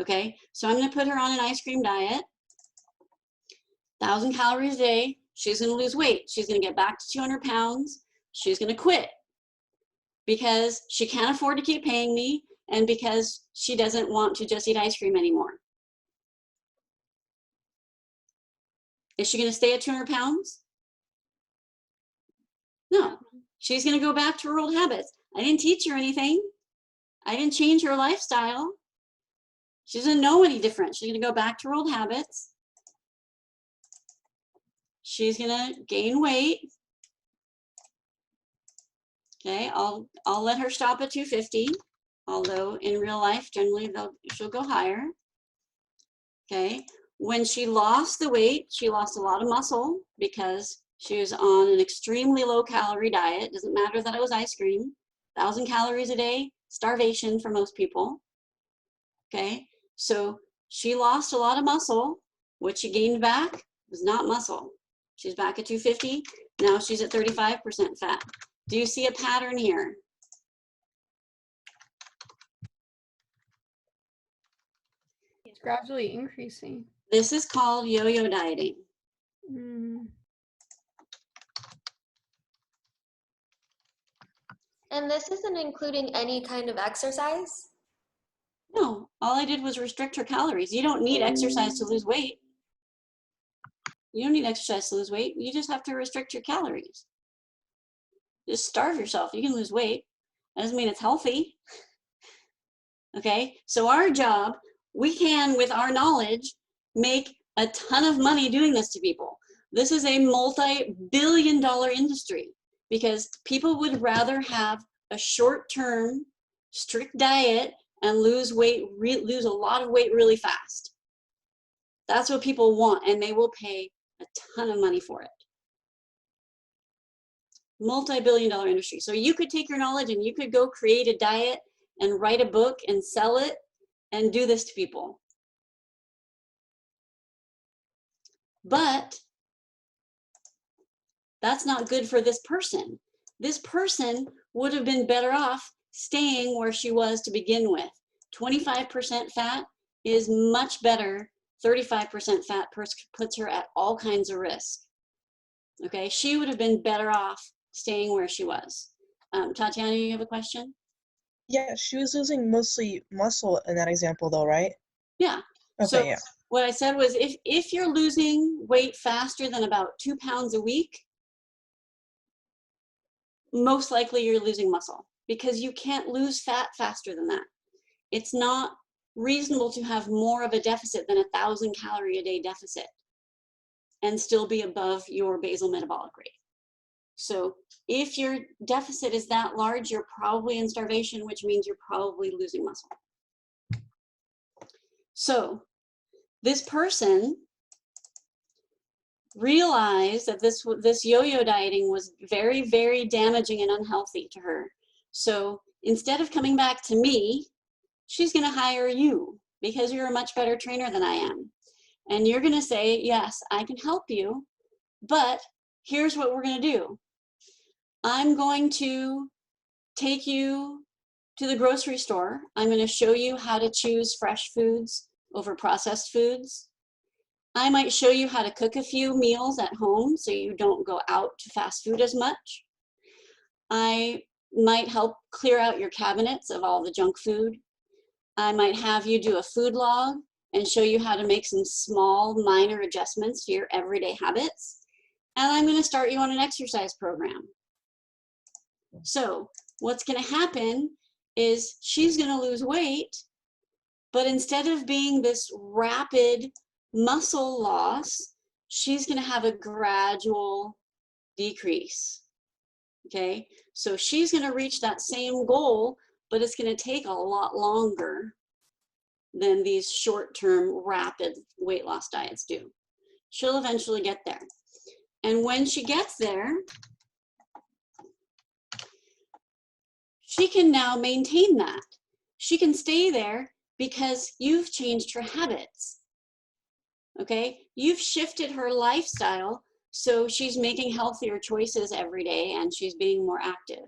Okay, so I'm going to put her on an ice cream diet, 1,000 calories a day. She's going to lose weight. She's going to get back to 200 pounds. She's going to quit because she can't afford to keep paying me and because she doesn't want to just eat ice cream anymore. Is she going to stay at 200 pounds? No, she's going to go back to her old habits. I didn't teach her anything. I didn't change her lifestyle. She doesn't know any different. She's going to go back to her old habits. She's going to gain weight. Okay, I'll let her stop at 250, although in real life, generally she'll go higher. Okay, when she lost the weight, she lost a lot of muscle because she was on an extremely low calorie diet. Doesn't matter that it was ice cream, 1,000 calories a day, starvation for most people. Okay, so she lost a lot of muscle. What she gained back was not muscle. She's back at 250. Now she's at 35% fat. Do you see a pattern here? It's gradually increasing. This is called yo-yo dieting. And this isn't including any kind of exercise? No, all I did was restrict her calories. You don't need exercise to lose weight. You don't need exercise to lose weight. You just have to restrict your calories. Just starve yourself. You can lose weight. That doesn't mean it's healthy. Okay, so our job, we can, with our knowledge, make a ton of money doing this to people. This is a multi-billion-dollar industry because people would rather have a short-term, strict diet and lose weight, lose a lot of weight really fast. That's what people want, and they will pay a ton of money for it. Multi-billion-dollar industry. So you could take your knowledge and you could go create a diet and write a book and sell it and do this to people. But that's not good for this person. This person would have been better off staying where she was to begin with. 25% fat is much better. 35% fat puts her at all kinds of risk. Okay, she would have been better off staying where she was. Tatiana, you have a question? Yeah, she was losing mostly muscle in that example though, right? Yeah. Okay, So yeah. what I said was if you're losing weight faster than about 2 pounds a week, most likely you're losing muscle because you can't lose fat faster than that. It's not reasonable to have more of a deficit than 1,000 calorie a day deficit and still be above your basal metabolic rate. So if your deficit is that large, you're probably in starvation, which means you're probably losing muscle. So this person realized that this yo-yo dieting was very, very damaging and unhealthy to her. So instead of coming back to me, she's going to hire you because you're a much better trainer than I am. And you're going to say, yes, I can help you, but here's what we're going to do. I'm going to take you to the grocery store. I'm going to show you how to choose fresh foods over processed foods. I might show you how to cook a few meals at home so you don't go out to fast food as much. I might help clear out your cabinets of all the junk food. I might have you do a food log and show you how to make some small minor adjustments to your everyday habits. And I'm going to start you on an exercise program. So what's going to happen is she's going to lose weight, but instead of being this rapid muscle loss, she's going to have a gradual decrease. Okay, so she's going to reach that same goal, but it's going to take a lot longer than these short-term rapid weight loss diets do. She'll eventually get there. And when she gets there, she can now maintain that. She can stay there because you've changed her habits. Okay, you've shifted her lifestyle so she's making healthier choices every day and she's being more active.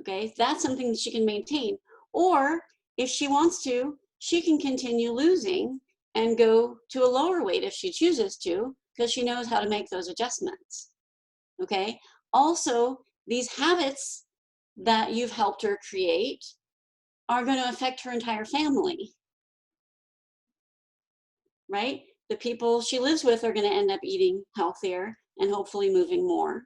Okay, that's something that she can maintain. Or if she wants to, she can continue losing and go to a lower weight if she chooses to, because she knows how to make those adjustments. Okay, also these habits that you've helped her create are going to affect her entire family, right? The people she lives with are going to end up eating healthier and hopefully moving more.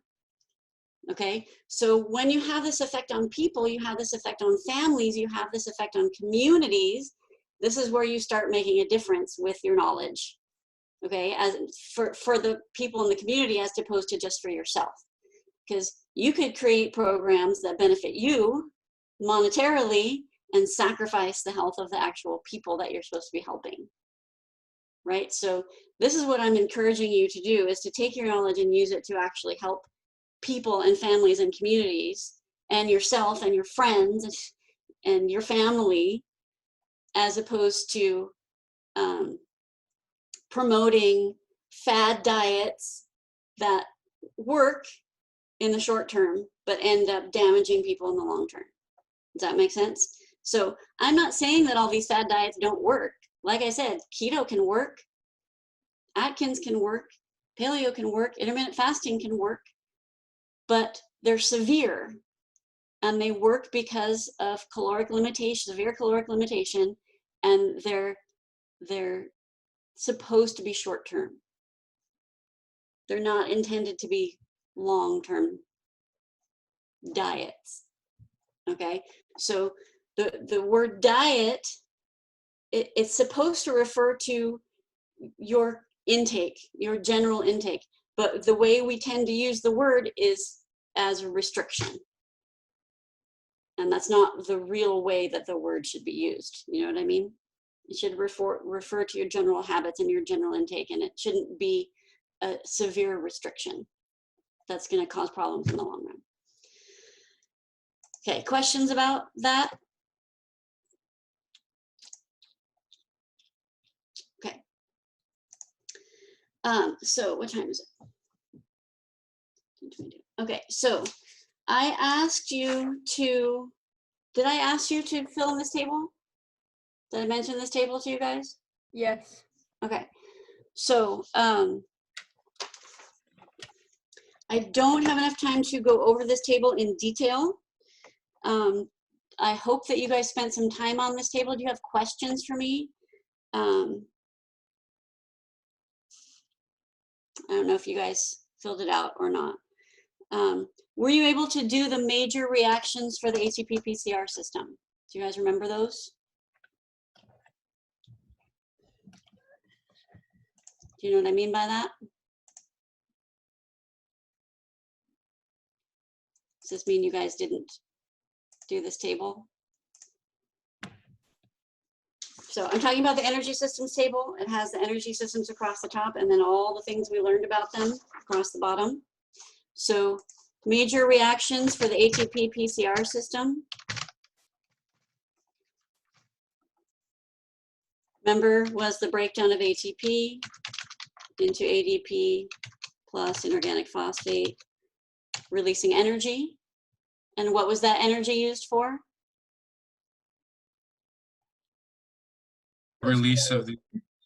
Okay, so when you have this effect on people, you have this effect on families, you have this effect on communities. This is where you start making a difference with your knowledge. Okay, as for the people in the community as opposed to just for yourself. Because you could create programs that benefit you monetarily and sacrifice the health of the actual people that you're supposed to be helping. Right? So this is what I'm encouraging you to do, is to take your knowledge and use it to actually help people and families and communities and yourself and your friends and your family, as opposed to promoting fad diets that work in the short term but end up damaging people in the long term. Does that make sense? So I'm not saying that all these fad diets don't work. Like I said, keto can work, Atkins can work, paleo can work, intermittent fasting can work, but they're severe. and they work because of caloric limitation, severe caloric limitation, and they're supposed to be short-term. They're not intended to be long-term diets. Okay, so the word diet, it's supposed to refer to your intake, your general intake, but the way we tend to use the word is as a restriction. And that's not the real way that the word should be used. You know what I mean? It should refer to your general habits and your general intake, and it shouldn't be a severe restriction that's going to cause problems in the long run. Okay, questions about that? Okay. So what time is it? Okay, so I asked you to, did I ask you to fill in this table? Did I mention this table to you guys? Yes. Okay, so I don't have enough time to go over this table in detail. I hope that you guys spent some time on this table. Do you have questions for me? I don't know if you guys filled it out or not. Were you able to do the major reactions for the ATP PCR system? Do you guys remember those? Do you know what I mean by that? Does this mean you guys didn't do this table? So I'm talking about the energy systems table. It has the energy systems across the top and then all the things we learned about them across the bottom. So major reactions for the ATP PCR system. Remember, was the breakdown of ATP into ADP plus inorganic phosphate, releasing energy. And what was that energy used for? Release of the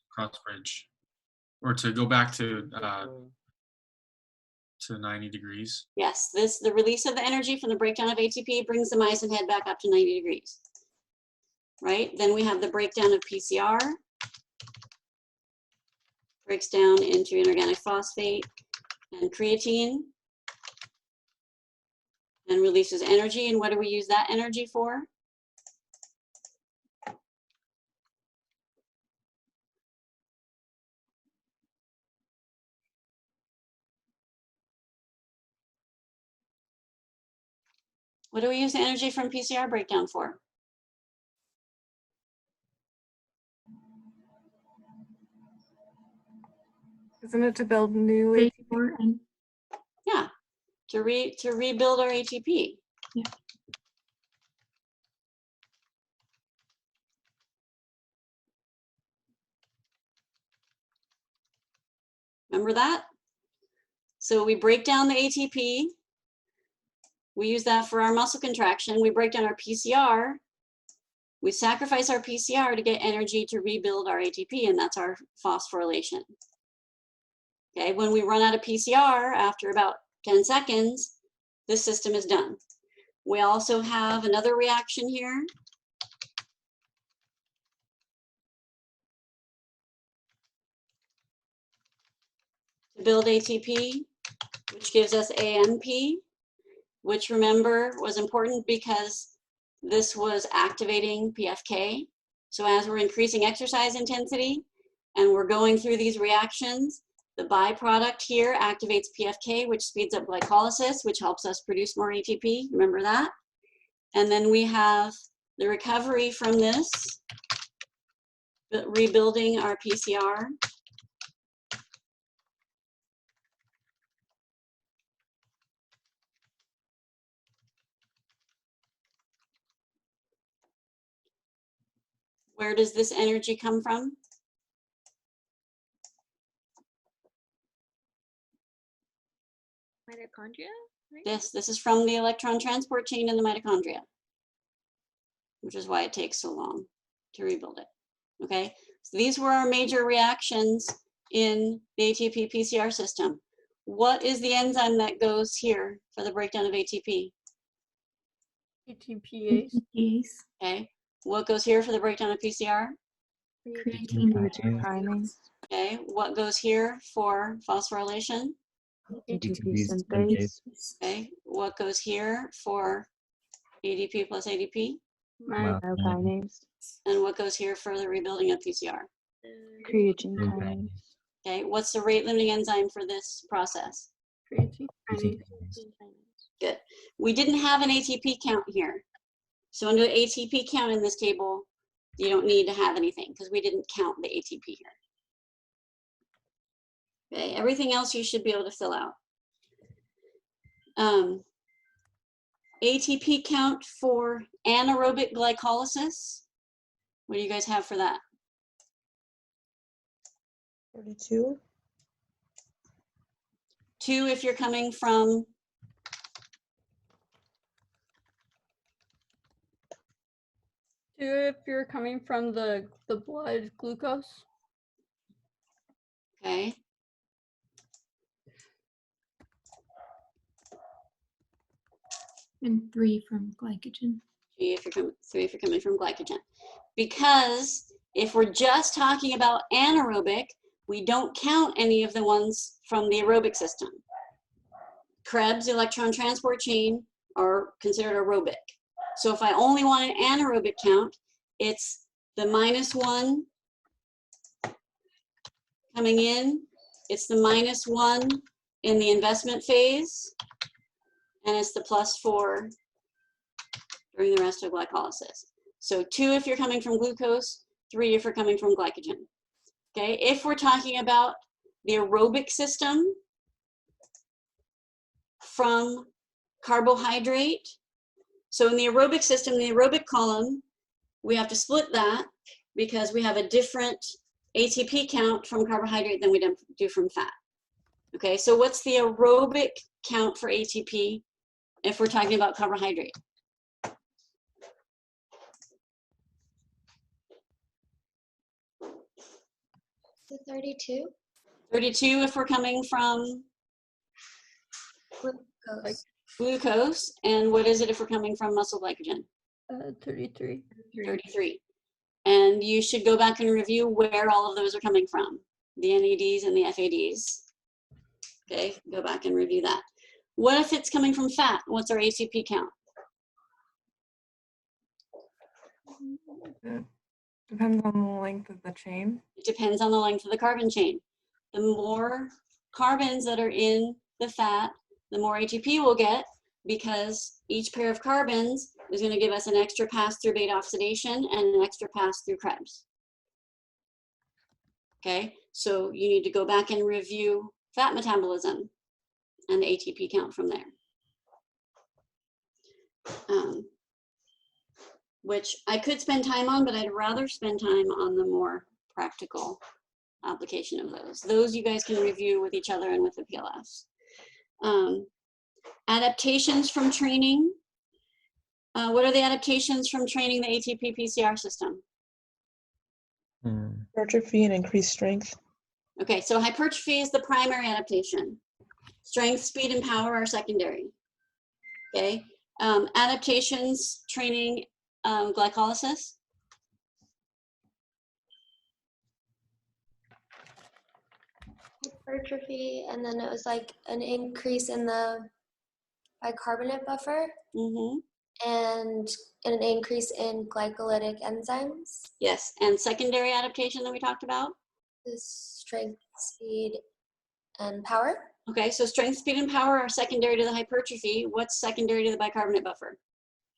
cross bridge, or to go back to 90 degrees. Yes, the release of the energy from the breakdown of ATP brings the myosin head back up to 90 degrees. Right? Then we have the breakdown of PCR. Breaks down into inorganic phosphate and creatine and releases energy. And what do we use that energy for? What do we use the energy from PCR breakdown for? Isn't it to build new ATP? Yeah, to rebuild our ATP. Yeah. Remember that? So we break down the ATP. We use that for our muscle contraction. We break down our PCR. We sacrifice our PCR to get energy to rebuild our ATP, and that's our phosphorylation. Okay, when we run out of PCR after about 10 seconds, this system is done. We also have another reaction here. To build ATP, which gives us AMP, which remember was important because this was activating PFK. So as we're increasing exercise intensity and we're going through these reactions, the byproduct here activates PFK, which speeds up glycolysis, which helps us produce more ATP. Remember that? And then we have the recovery from this, rebuilding our PCR. Where does this energy come from? Mitochondria? Right? This is from the electron transport chain in the mitochondria, which is why it takes so long to rebuild it. Okay, so these were our major reactions in the ATP PCR system. What is the enzyme that goes here for the breakdown of ATP? ATPase. Okay. What goes here for the breakdown of PCR? Creatine kinase. Okay. What goes here for phosphorylation? ATP synthase. Okay. What goes here for ADP plus ADP? Kinase. And what goes here for the rebuilding of PCR? Creatine kinase. Okay. What's the rate limiting enzyme for this process? Creatine. Good. We didn't have an ATP count here. So under the ATP count in this table, you don't need to have anything because we didn't count the ATP here. Okay, everything else you should be able to fill out. ATP count for anaerobic glycolysis. What do you guys have for that? 32. 2 if you're coming from If you're coming from the blood glucose. okay. And 3 from glycogen. 3 if you're coming from glycogen. Because if we're just talking about anaerobic, we don't count any of the ones from the aerobic system. Krebs electron transport chain are considered aerobic. So if I only want an anaerobic count, it's the -1 coming in, it's the -1 in the investment phase, and it's the +4 during the rest of glycolysis. So 2 if you're coming from glucose, 3 if you're coming from glycogen. Okay, if we're talking about the aerobic system from carbohydrate, so in the aerobic system, the aerobic column, we have to split that because we have a different ATP count from carbohydrate than we do from fat. Okay, so what's the aerobic count for ATP if we're talking about carbohydrate? The 32. 32 if we're coming from glucose. And what is it if we're coming from muscle glycogen? 33. 33. And you should go back and review where all of those are coming from, the NADs and the FADs. Okay, go back and review that. What if it's coming from fat? What's our ATP count? Depends on the length of the chain. It depends on the length of the carbon chain. The more carbons that are in the fat, the more ATP we'll get, because each pair of carbons is going to give us an extra pass through beta oxidation and an extra pass through Krebs. Okay, so you need to go back and review fat metabolism and the ATP count from there. Which I could spend time on, but I'd rather spend time on the more practical application of those. Those you guys can review with each other and with the PLS. Adaptations from training. What are the adaptations from training the ATP PCR system? Hypertrophy and increased strength. Okay, so hypertrophy is the primary adaptation. Strength, speed, and power are secondary. Okay, adaptations training glycolysis. Hypertrophy, and then it was like an increase in the bicarbonate buffer. And an increase in glycolytic enzymes. Yes, and secondary adaptation that we talked about? The strength, speed, and power. Okay, so strength, speed, and power are secondary to the hypertrophy. What's secondary to the bicarbonate buffer?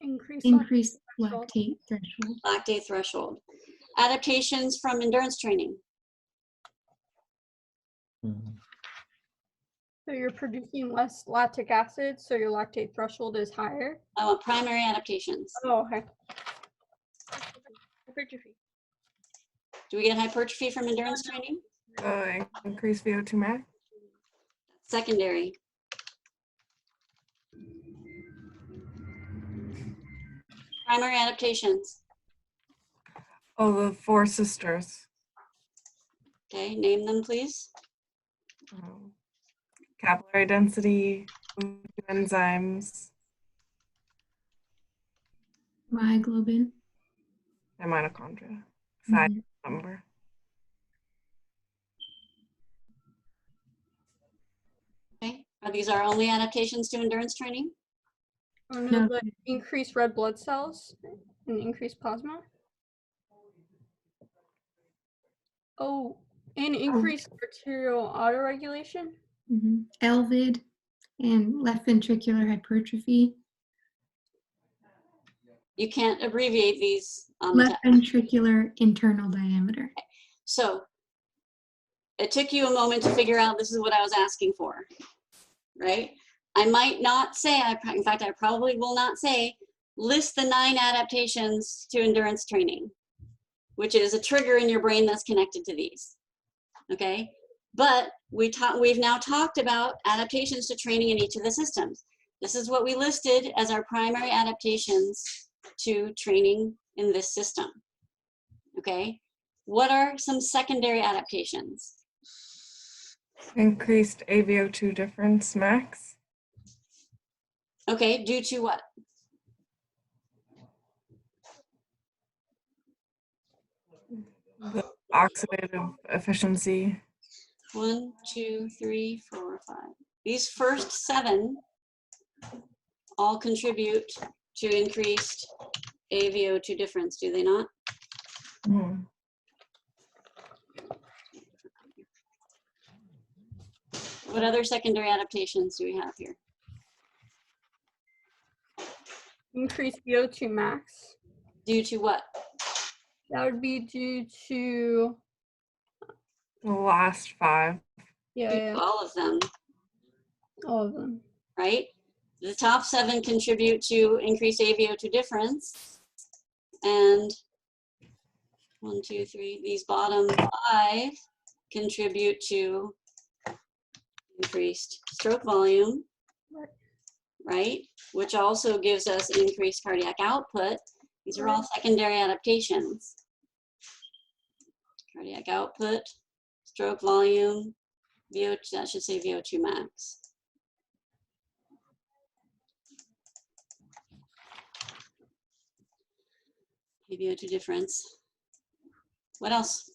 Increased lactate threshold. Lactate threshold. Adaptations from endurance training. So you're producing less lactic acid, so your lactate threshold is higher? I want primary adaptations. Oh, okay. Hypertrophy. Do we get hypertrophy from endurance training? Increased VO2 max. Secondary. Primary adaptations. Oh, the 4 sisters. Okay, name them please. Capillary density, enzymes, myoglobin. And mitochondria. Size number. Okay. Are these our only adaptations to endurance training? Oh no, but increased red blood cells and increased plasma. Oh, and increased arterial autoregulation. LVID and left ventricular hypertrophy. You can't abbreviate these on Left ventricular internal diameter. So it took you a moment to figure out this is what I was asking for, right? I might not say, in fact, I probably will not say, list the 9 adaptations to endurance training, which is a trigger in your brain that's connected to these, okay? But we've now talked about adaptations to training in each of the systems. This is what we listed as our primary adaptations to training in this system, okay? What are some secondary adaptations? Increased AVO2 difference max. Okay, due to what? The oxidative efficiency. 1, 2, 3, 4, 5. These first 7 all contribute to increased AVO2 difference, do they not? What other secondary adaptations do we have here? Increased VO2 max. Due to what? That would be due to the last 5. Yeah. All of them. All of them. Right? The top 7 contribute to increased AVO2 difference. And 1, 2, 3, these bottom 5 contribute to increased stroke volume, right? Which also gives us increased cardiac output. These are all secondary adaptations. Cardiac output, stroke volume, VO2, that should say VO2 max. VO2 difference. What else?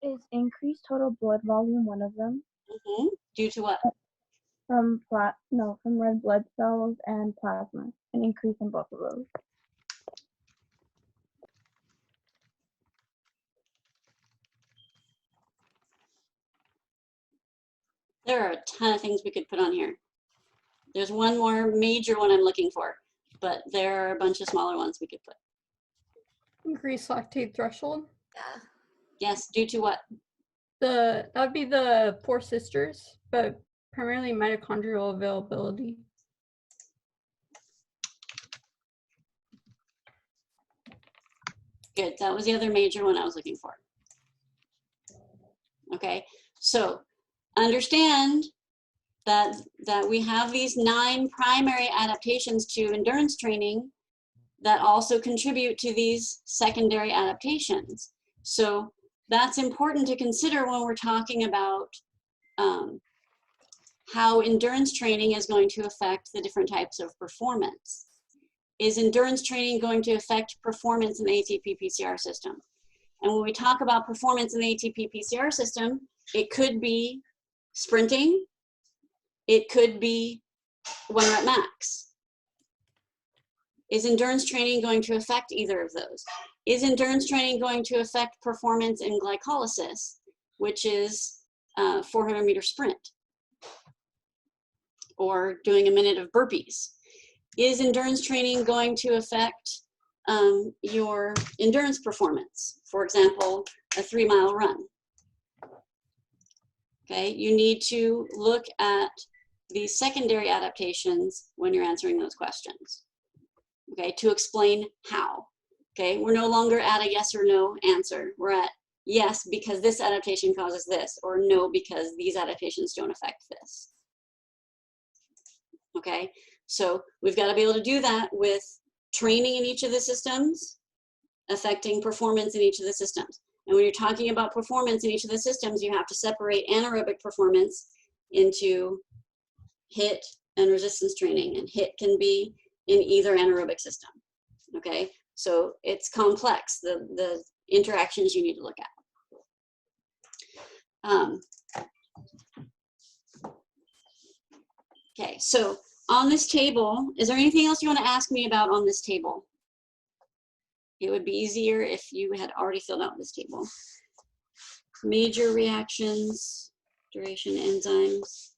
Is increased total blood volume one of them? Due to what? From red blood cells and plasma, an increase in both of those. There are a ton of things we could put on here. There's one more major one I'm looking for, but there are a bunch of smaller ones we could put. Increased lactate threshold. Yeah. Yes, due to what? That would be the 4 sisters, but primarily mitochondrial availability. Good, that was the other major one I was looking for. Okay, so understand that we have these 9 primary adaptations to endurance training that also contribute to these secondary adaptations. So that's important to consider when we're talking about how endurance training is going to affect the different types of performance. Is endurance training going to affect performance in the ATP-PCR system? And when we talk about performance in the ATP-PCR system, it could be sprinting, it could be 1 rep max. Is endurance training going to affect either of those? Is endurance training going to affect performance in glycolysis, which is 400-meter sprint, or doing a minute of burpees? Is endurance training going to affect your endurance performance? For example, a 3-mile run. Okay, you need to look at these secondary adaptations when you're answering those questions. Okay, to explain how. Okay, we're no longer at a yes or no answer. We're at yes because this adaptation causes this, or no because these adaptations don't affect this. Okay, so we've got to be able to do that with training in each of the systems, affecting performance in each of the systems. And when you're talking about performance in each of the systems, you have to separate anaerobic performance into HIIT and resistance training, and HIIT can be in either anaerobic system. Okay, so it's complex, the interactions you need to look at. Okay, so on this table, is there anything else you want to ask me about on this table? It would be easier if you had already filled out this table. Major reactions, duration, enzymes.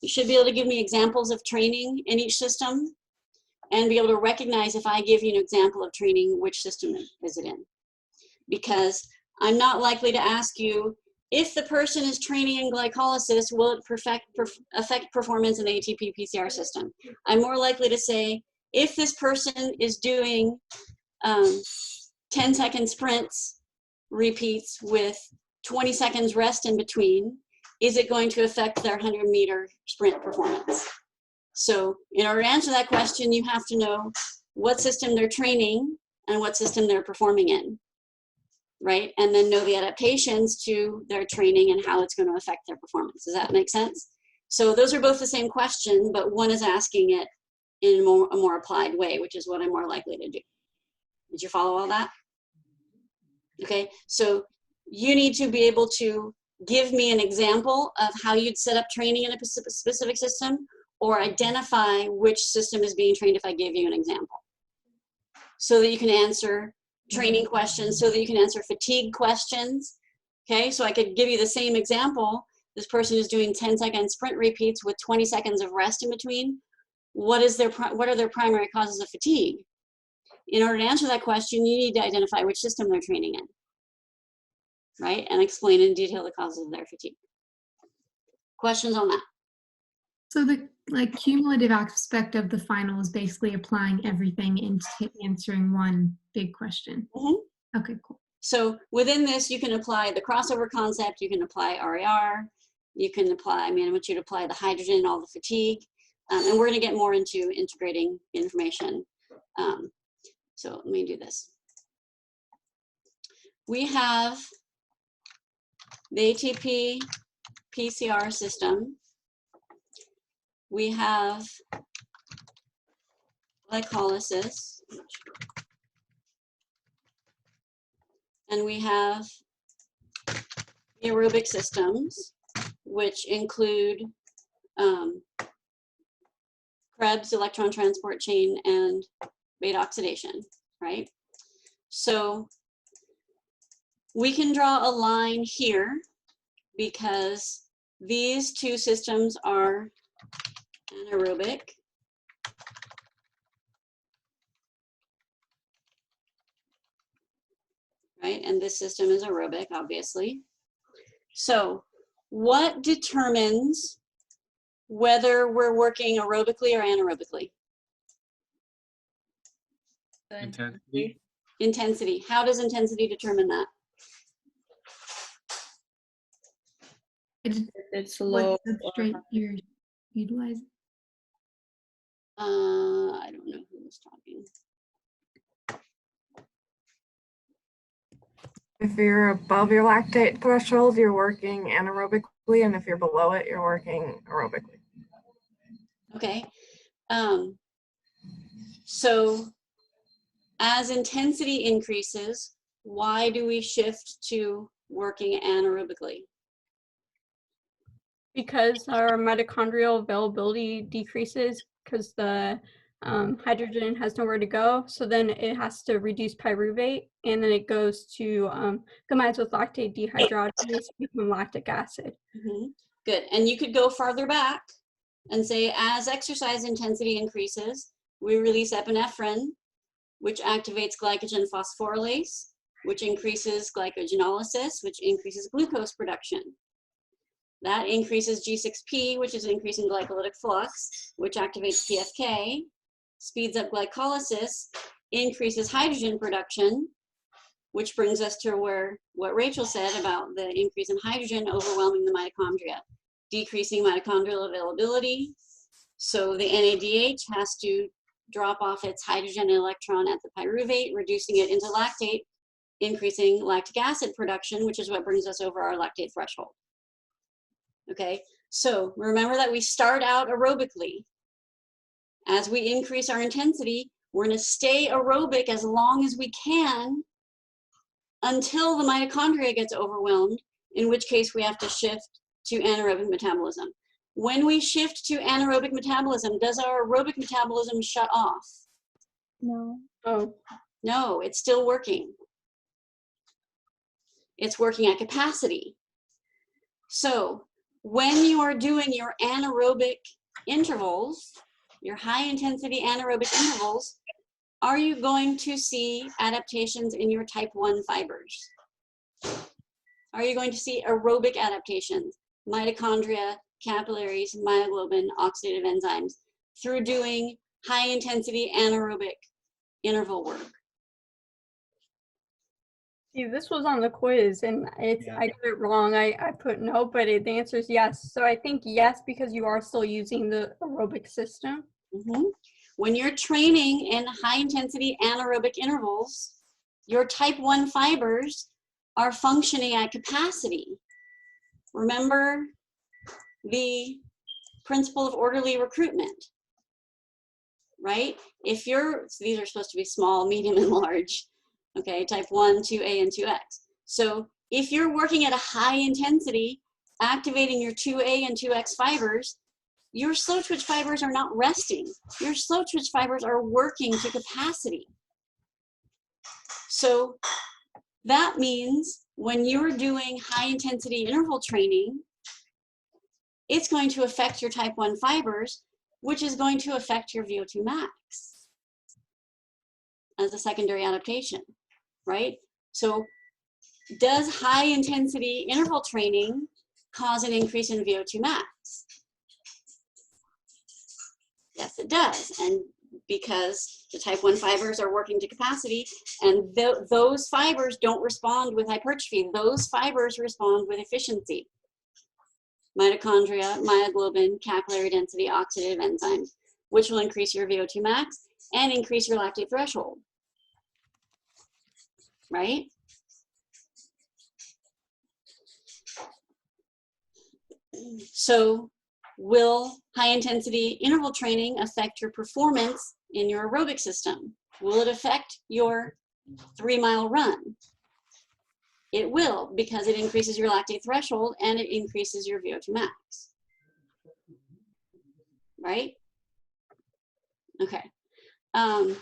You should be able to give me examples of training in each system and be able to recognize if I give you an example of training, which system is it in. Because I'm not likely to ask you, if the person is training in glycolysis, will it affect performance in the ATP PCR system? I'm more likely to say, if this person is doing 10-second sprints, repeats with 20 seconds rest in between, is it going to affect their 100-meter sprint performance? So in order to answer that question, you have to know what system they're training and what system they're performing in, right? And then know the adaptations to their training and how it's going to affect their performance. Does that make sense? So those are both the same question, but one is asking it in a more applied way, which is what I'm more likely to do. Did you follow all that? Okay, so you need to be able to give me an example of how you'd set up training in a specific system, or identify which system is being trained if I give you an example. So that you can answer training questions, so that you can answer fatigue questions. Okay, so I could give you the same example. This person is doing 10-second sprint repeats with 20 seconds of rest in between. What are their primary causes of fatigue? In order to answer that question, you need to identify which system they're training in, right? And explain in detail the causes of their fatigue. Questions on that? So the cumulative aspect of the final is basically applying everything into answering one big question. Mm-hmm. Okay, cool. So within this, you can apply the crossover concept, you can apply RAR, you can apply, I want you to apply the hydrogen, all the fatigue, and we're gonna get more into integrating information. So let me do this. We have the ATP PCR system. We have glycolysis, and we have aerobic systems, which include Krebs, electron transport chain, and beta oxidation, right? So we can draw a line here because these two systems are anaerobic. Right, and this system is aerobic, obviously. So what determines whether we're working aerobically or anaerobically? Intensity. Intensity. How does intensity determine that? It's low. What substrate you're utilizing? I don't know who was talking. If you're above your lactate threshold, you're working anaerobically, and if you're below it, you're working aerobically. Okay. So as intensity increases, why do we shift to working anaerobically? Because our mitochondrial availability decreases because the hydrogen has nowhere to go. So then it has to reduce pyruvate, and then it goes to combines with lactate dehydrogenase to become lactic acid. Mm-hmm. Good. And you could go farther back and say, as exercise intensity increases, we release epinephrine, which activates glycogen phosphorylase, which increases glycogenolysis, which increases glucose production. That increases G6P, which is increasing glycolytic flux, which activates PFK, speeds up glycolysis, increases hydrogen production, which brings us to what Rachel said about the increase in hydrogen overwhelming the mitochondria, decreasing mitochondrial availability. So the NADH has to drop off its hydrogen and electron at the pyruvate, reducing it into lactate, increasing lactic acid production, which is what brings us over our lactate threshold. Okay, So remember that we start out aerobically. As we increase our intensity, we're going to stay aerobic as long as we can until the mitochondria gets overwhelmed, in which case we have to shift to anaerobic metabolism. When we shift to anaerobic metabolism, does our aerobic metabolism shut off? No. Oh. No, it's still working. It's working at capacity. So when you are doing your anaerobic intervals, your high intensity anaerobic intervals, are you going to see adaptations in your type 1 fibers? Are you going to see aerobic adaptations, mitochondria, capillaries, myoglobin, oxidative enzymes, through doing high intensity anaerobic interval work? See, this was on the quiz and I got it wrong. I put no, but the answer is yes. So I think yes, because you are still using the aerobic system. Mm-hmm. When you're training in high intensity anaerobic intervals, your type 1 fibers are functioning at capacity. Remember the principle of orderly recruitment, right? If you're, so these are supposed to be small, medium, and large, okay, type 1, 2A, and 2X. So if you're working at a high intensity, activating your 2A and 2X fibers, your slow twitch fibers are not resting. Your slow twitch fibers are working to capacity. So that means when you're doing high intensity interval training, it's going to affect your type 1 fibers, which is going to affect your VO2 max as a secondary adaptation, right? So does high intensity interval training cause an increase in VO2 max? Yes, it does. And because the type 1 fibers are working to capacity, and those fibers don't respond with hypertrophy. Those fibers respond with efficiency. Mitochondria, myoglobin, capillary density, oxidative enzymes, which will increase your VO2 max and increase your lactate threshold. Right? So will high intensity interval training affect your performance in your aerobic system? Will it affect your 3-mile run? It will, because it increases your lactate threshold and it increases your VO2 max. Right? Okay. On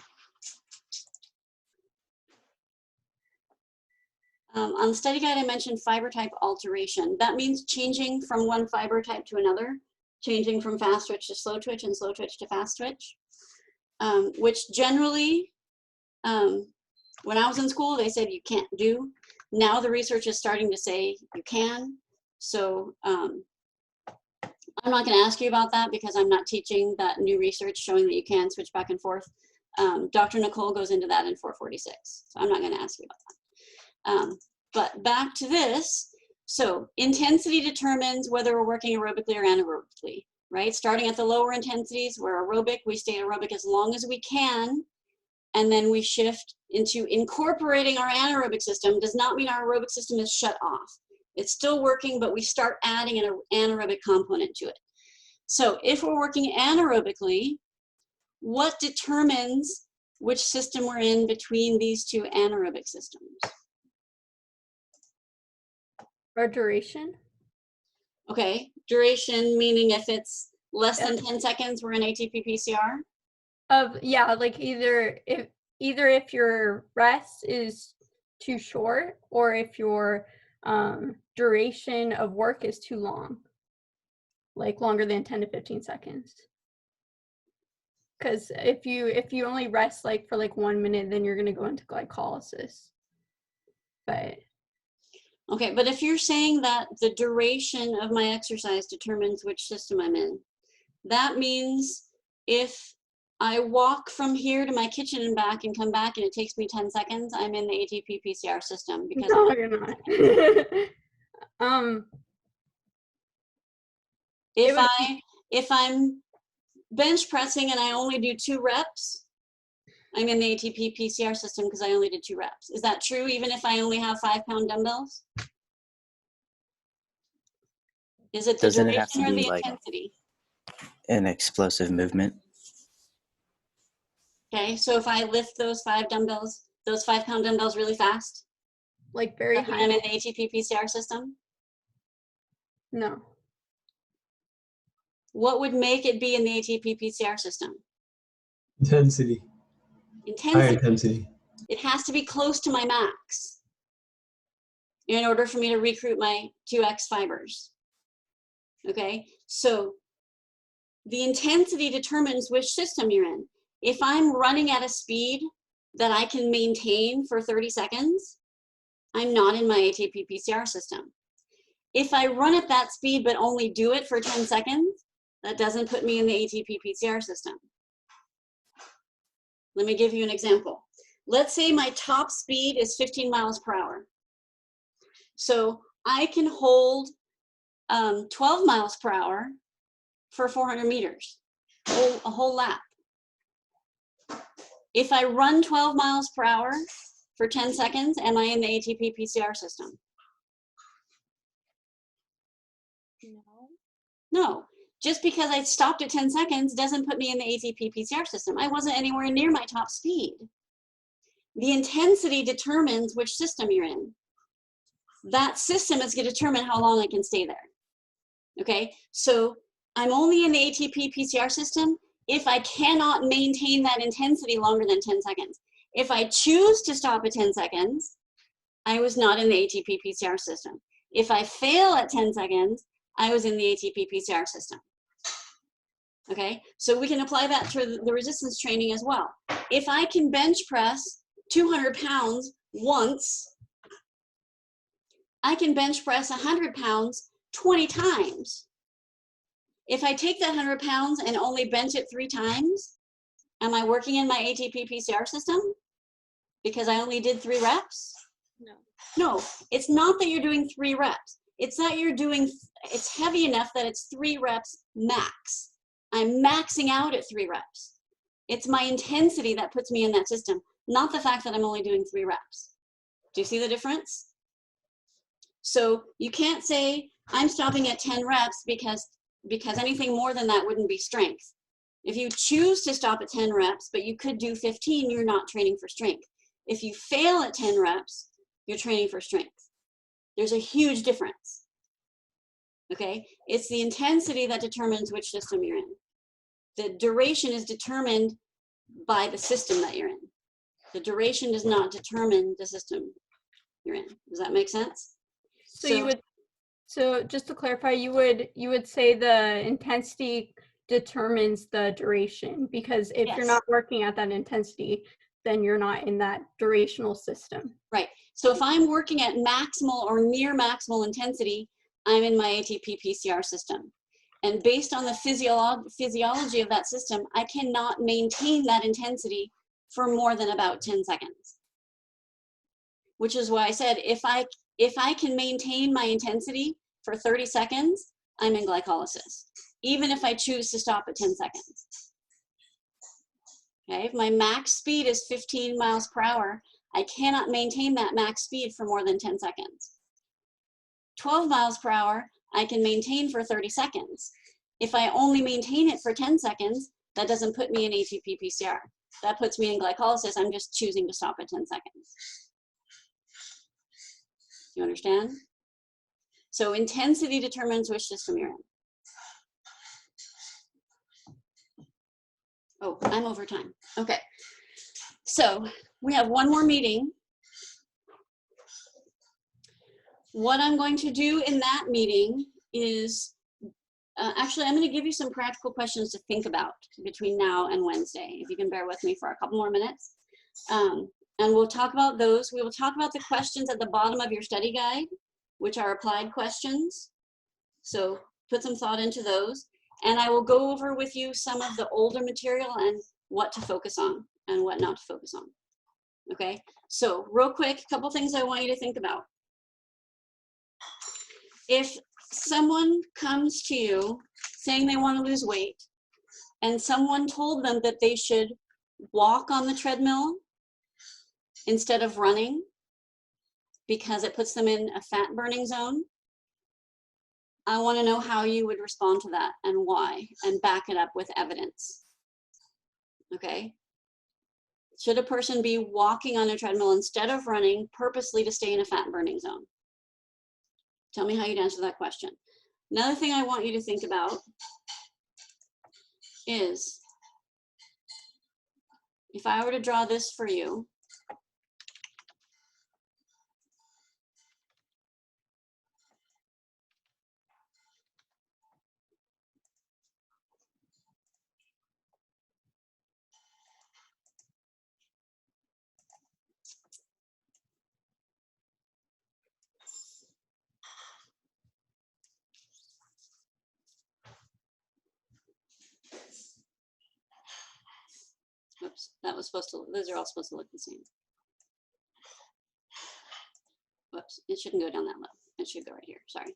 the study guide, I mentioned fiber type alteration. That means changing from one fiber type to another, changing from fast twitch to slow twitch and slow twitch to fast twitch, which generally, when I was in school, they said you can't do. Now the research is starting to say you can. So I'm not going to ask you about that because I'm not teaching that new research showing that you can switch back and forth. Dr. Nicole goes into that in 446, so I'm not going to ask you about that. But back to this, so intensity determines whether we're working aerobically or anaerobically, right? Starting at the lower intensities, we're aerobic, we stay aerobic as long as we can, and then we shift into incorporating our anaerobic system. Does not mean our aerobic system is shut off. It's still working, but we start adding an anaerobic component to it. So if we're working anaerobically, what determines which system we're in between these two anaerobic systems? Or duration? Okay, duration meaning if it's less than 10 seconds, we're in ATP PCR? Yeah, like either if your rest is too short or if your duration of work is too long, like longer than 10 to 15 seconds. Because if you only rest like for like 1 minute, then you're gonna go into glycolysis. But okay, but if you're saying that the duration of my exercise determines which system I'm in, that means if I walk from here to my kitchen and back and come back and it takes me 10 seconds, I'm in the ATP PCR system because no, you're not. If I'm bench pressing and I only do 2 reps, I'm in the ATP PCR system because I only did 2 reps. Is that true even if I only have 5-pound dumbbells? Is it the Doesn't it have to duration or be the like intensity? an explosive movement? Okay, so if I lift those 5 dumbbells, those 5-pound dumbbells really fast, Like very I'm high? in the ATP PCR system. No. What would make it be in the ATP PCR system? Intensity. Higher Intensity. intensity. It has to be close to my max in order for me to recruit my 2x fibers. Okay, so the intensity determines which system you're in. If I'm running at a speed that I can maintain for 30 seconds, I'm not in my ATP PCR system. If I run at that speed but only do it for 10 seconds, that doesn't put me in the ATP PCR system. Let me give you an example. Let's say my top speed is 15 miles per hour. So I can hold 12 miles per hour for 400 meters, a whole lap. If I run 12 miles per hour for 10 seconds, am I in the ATP PCR system? No. No. Just because I stopped at 10 seconds doesn't put me in the ATP PCR system. I wasn't anywhere near my top speed. The intensity determines which system you're in. That system is going to determine how long I can stay there. Okay, so I'm only in the ATP PCR system if I cannot maintain that intensity longer than 10 seconds. If I choose to stop at 10 seconds, I was not in the ATP PCR system. If I fail at 10 seconds, I was in the ATP PCR system. Okay, so we can apply that to the resistance training as well. If I can bench press 200 pounds once, I can bench press 100 pounds 20 times. If I take that 100 pounds and only bench it 3 times, am I working in my ATP PCR system? Because I only did 3 reps? No. No, it's not that you're doing 3 reps. It's that you're doing, it's heavy enough that it's 3 reps max. I'm maxing out at 3 reps. It's my intensity that puts me in that system, not the fact that I'm only doing 3 reps. Do you see the difference? So you can't say, I'm stopping at 10 reps because anything more than that wouldn't be strength. If you choose to stop at 10 reps, but you could do 15, you're not training for strength. If you fail at 10 reps, you're training for strength. There's a huge difference. Okay? It's the intensity that determines which system you're in. The duration is determined by the system that you're in. The duration does not determine the system you're in. Does that make sense? So just to clarify, you would say the intensity determines the duration, because if you're not working at that intensity, then you're not in that durational system. Right. So if I'm working at maximal or near maximal intensity, I'm in my ATP PCR system. And based on the physiology of that system, I cannot maintain that intensity for more than about 10 seconds. Which is why I said, if I can maintain my intensity for 30 seconds, I'm in glycolysis, even if I choose to stop at 10 seconds. Okay, if my max speed is 15 miles per hour, I cannot maintain that max speed for more than 10 seconds. 12 miles per hour, I can maintain for 30 seconds. If I only maintain it for 10 seconds, that doesn't put me in ATP PCR. That puts me in glycolysis. I'm just choosing to stop at 10 seconds. You understand? So intensity determines which system you're in. Oh, I'm over time. Okay. So we have one more meeting. What I'm going to do in that meeting is, actually, I'm going to give you some practical questions to think about between now and Wednesday, if you can bear with me for a couple more minutes. And we'll talk about those. We will talk about the questions at the bottom of your study guide, which are applied questions. So put some thought into those. And I will go over with you some of the older material and what to focus on and what not to focus on. Okay, so real quick, a couple things I want you to think about. If someone comes to you saying they want to lose weight and someone told them that they should walk on the treadmill instead of running because it puts them in a fat burning zone, I want to know how you would respond to that and why, and back it up with evidence. Okay? Should a person be walking on a treadmill instead of running purposely to stay in a fat burning zone? Tell me how you'd answer that question. Another thing I want you to think about is, if I were to draw this for you, oops, that was supposed to, those are all supposed to look the same. Whoops, it shouldn't go down that low. It should go right here, sorry.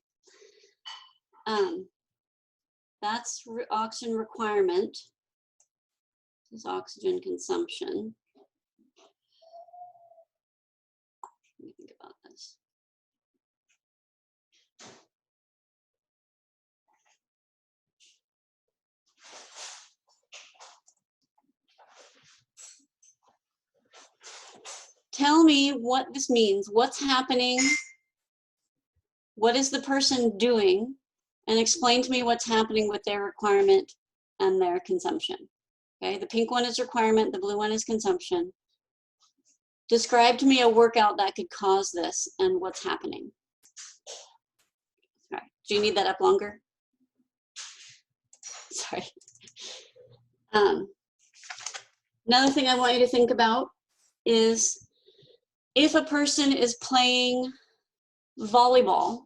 That's oxygen requirement. This is oxygen consumption. Let me think about this. Tell me what this means. What's happening? What is the person doing? And explain to me what's happening with their requirement and their consumption. Okay, the pink one is requirement, the blue one is consumption. Describe to me a workout that could cause this and what's happening. All right, do you need that up longer? Sorry. Another thing I want you to think about is, if a person is playing volleyball,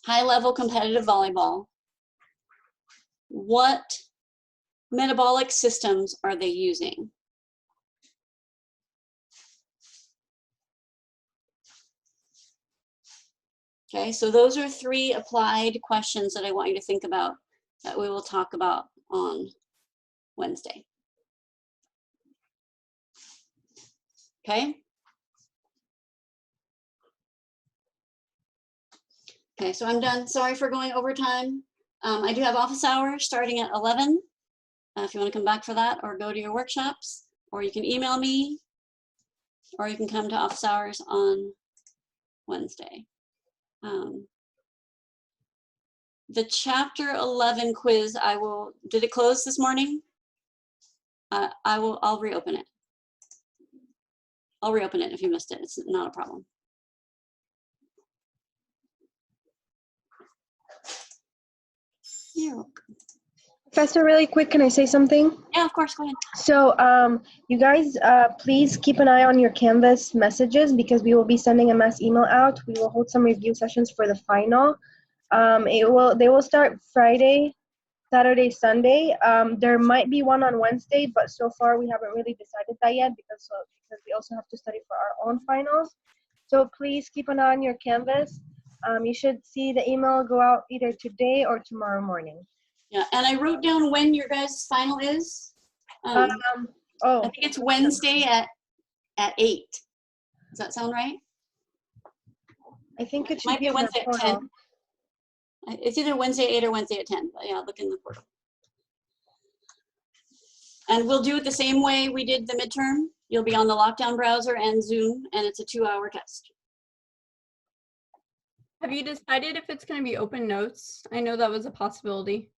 high-level competitive volleyball, what metabolic systems are they using? Okay, so those are 3 applied questions that I want you to think about that we will talk about on Wednesday. Okay? Okay, so I'm done. Sorry for going over time. I do have office hours starting at 11. If you want to come back for that, or go to your workshops, or you can email me, or you can come to office hours on Wednesday. The chapter 11 quiz, did it close this morning? I'll reopen it. I'll reopen it if you missed it. It's not a problem. You're welcome. Professor, really quick, can I say something? Yeah, of course, go ahead. So, you guys, please keep an eye on your Canvas messages, because we will be sending a mass email out. We will hold some review sessions for the final. They will start Friday, Saturday, Sunday. There might be one on Wednesday, but so far we haven't really decided that yet, because we also have to study for our own finals. So please keep an eye on your Canvas. You should see the email go out either today or tomorrow morning. Yeah, and I wrote down when your guys' final is. I think it's Wednesday at 8. Does that sound right? I think it might be Wednesday at 10. It's either Wednesday at 8 or Wednesday at 10. But yeah, look in the portal. And we'll do it the same way we did the midterm. You'll be on the lockdown browser and Zoom, and it's a 2-hour test. Have you decided if it's going to be open notes? I know that was a possibility.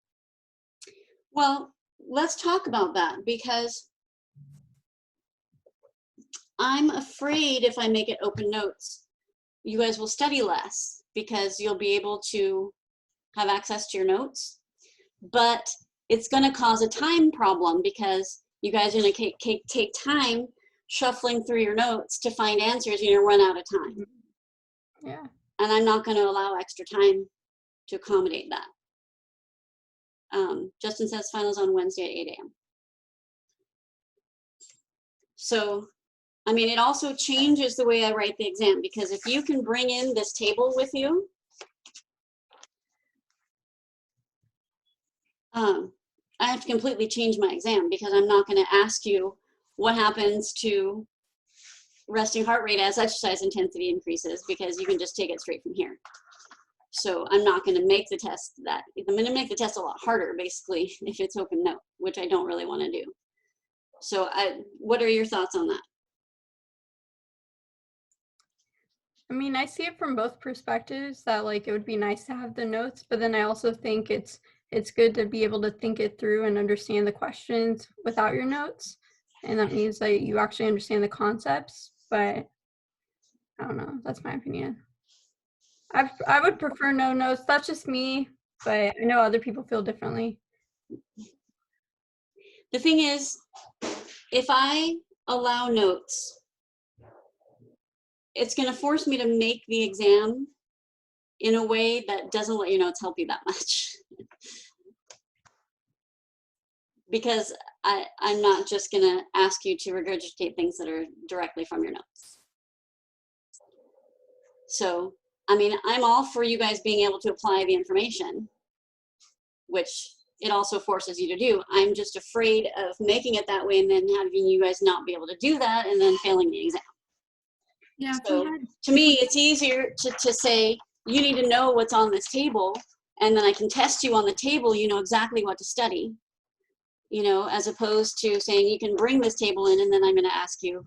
Well, let's talk about that, because I'm afraid if I make it open notes, you guys will study less, because you'll be able to have access to your notes. But it's going to cause a time problem, because you guys are going to take time shuffling through your notes to find answers, and you'll run out of time. Yeah. And I'm not going to allow extra time to accommodate that. Justin says finals on Wednesday at 8 a.m. So, I mean, it also changes the way I write the exam, because if you can bring in this table with you, I have to completely change my exam, because I'm not going to ask you what happens to resting heart rate as exercise intensity increases, because you can just take it straight from here. So I'm not going to make the test that. I'm going to make the test a lot harder, basically, if it's open note, which I don't really want to do. So what are your thoughts on that? I mean, I see it from both perspectives that like it would be nice to have the notes, but then I also think it's good to be able to think it through and understand the questions without your notes. And that means that you actually understand the concepts, but I don't know, that's my opinion. I would prefer no notes. That's just me, but I know other people feel differently. The thing is, if I allow notes, it's going to force me to make the exam in a way that doesn't let your notes help you that much. Because I'm not just going to ask you to regurgitate things that are directly from your notes. So, I mean, I'm all for you guys being able to apply the information, which it also forces you to do. I'm just afraid of making it that way and then having you guys not be able to do that and then failing the exam. Yeah. So to me, it's easier to say, you need to know what's on this table, and then I can test you on the table, you know exactly what to study, you know, as opposed to saying you can bring this table in and then I'm going to ask you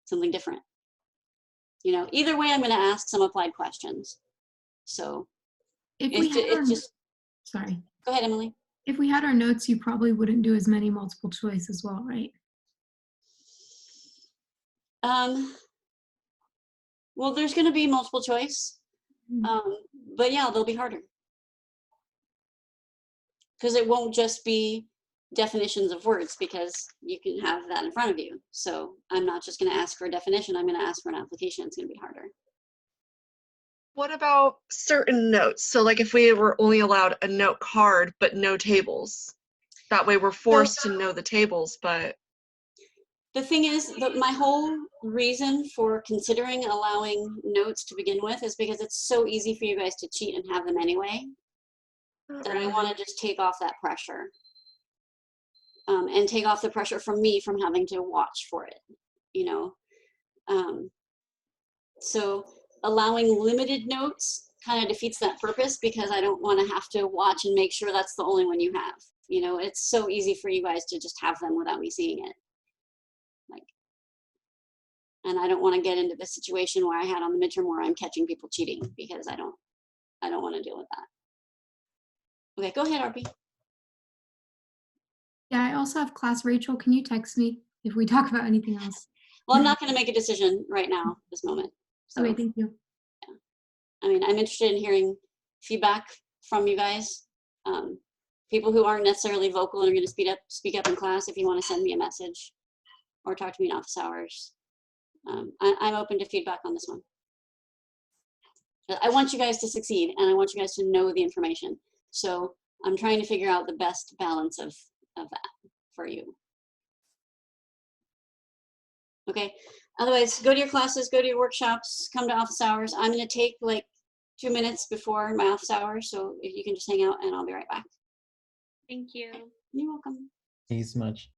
something different. You know, either way, I'm going to ask some applied questions. So If we had our, just, sorry. Go ahead, Emily. If we had our notes, you probably wouldn't do as many multiple choice as well, right? Well, there's going to be multiple choice, but yeah, they'll be harder. Because it won't just be definitions of words, because you can have that in front of you. So I'm not just going to ask for a definition, I'm going to ask for an application. It's going to be harder. What about certain notes? So like if we were only allowed a note card, but no tables, that way we're forced to know the tables, but. The thing is that my whole reason for considering allowing notes to begin with is because it's so easy for you guys to cheat and have them anyway. That I want to just take off that pressure, and take off the pressure from me from having to watch for it, you know. So allowing limited notes kind of defeats that purpose, because I don't want to have to watch and make sure that's the only one you have. You know, it's so easy for you guys to just have them without me seeing it. Like, and I don't want to get into the situation where I had on the midterm where I'm catching people cheating, because I don't want to deal with that. Okay, go ahead, RP. Yeah, I also have class. Rachel, can you text me if we talk about anything else? Well, I'm not going to make a decision right now, this moment. So, okay, thank you. Yeah. I mean, I'm interested in hearing feedback from you guys. People who aren't necessarily vocal and are going to speak up in class, if you want to send me a message or talk to me in office hours. I'm open to feedback on this one. I want you guys to succeed, and I want you guys to know the information. So I'm trying to figure out the best balance of that for you. Okay, otherwise, go to your classes, go to your workshops, come to office hours. I'm going to take like 2 minutes before my office hours, so if you can just hang out and I'll be right back. Thank you. You're welcome. Thank you so much.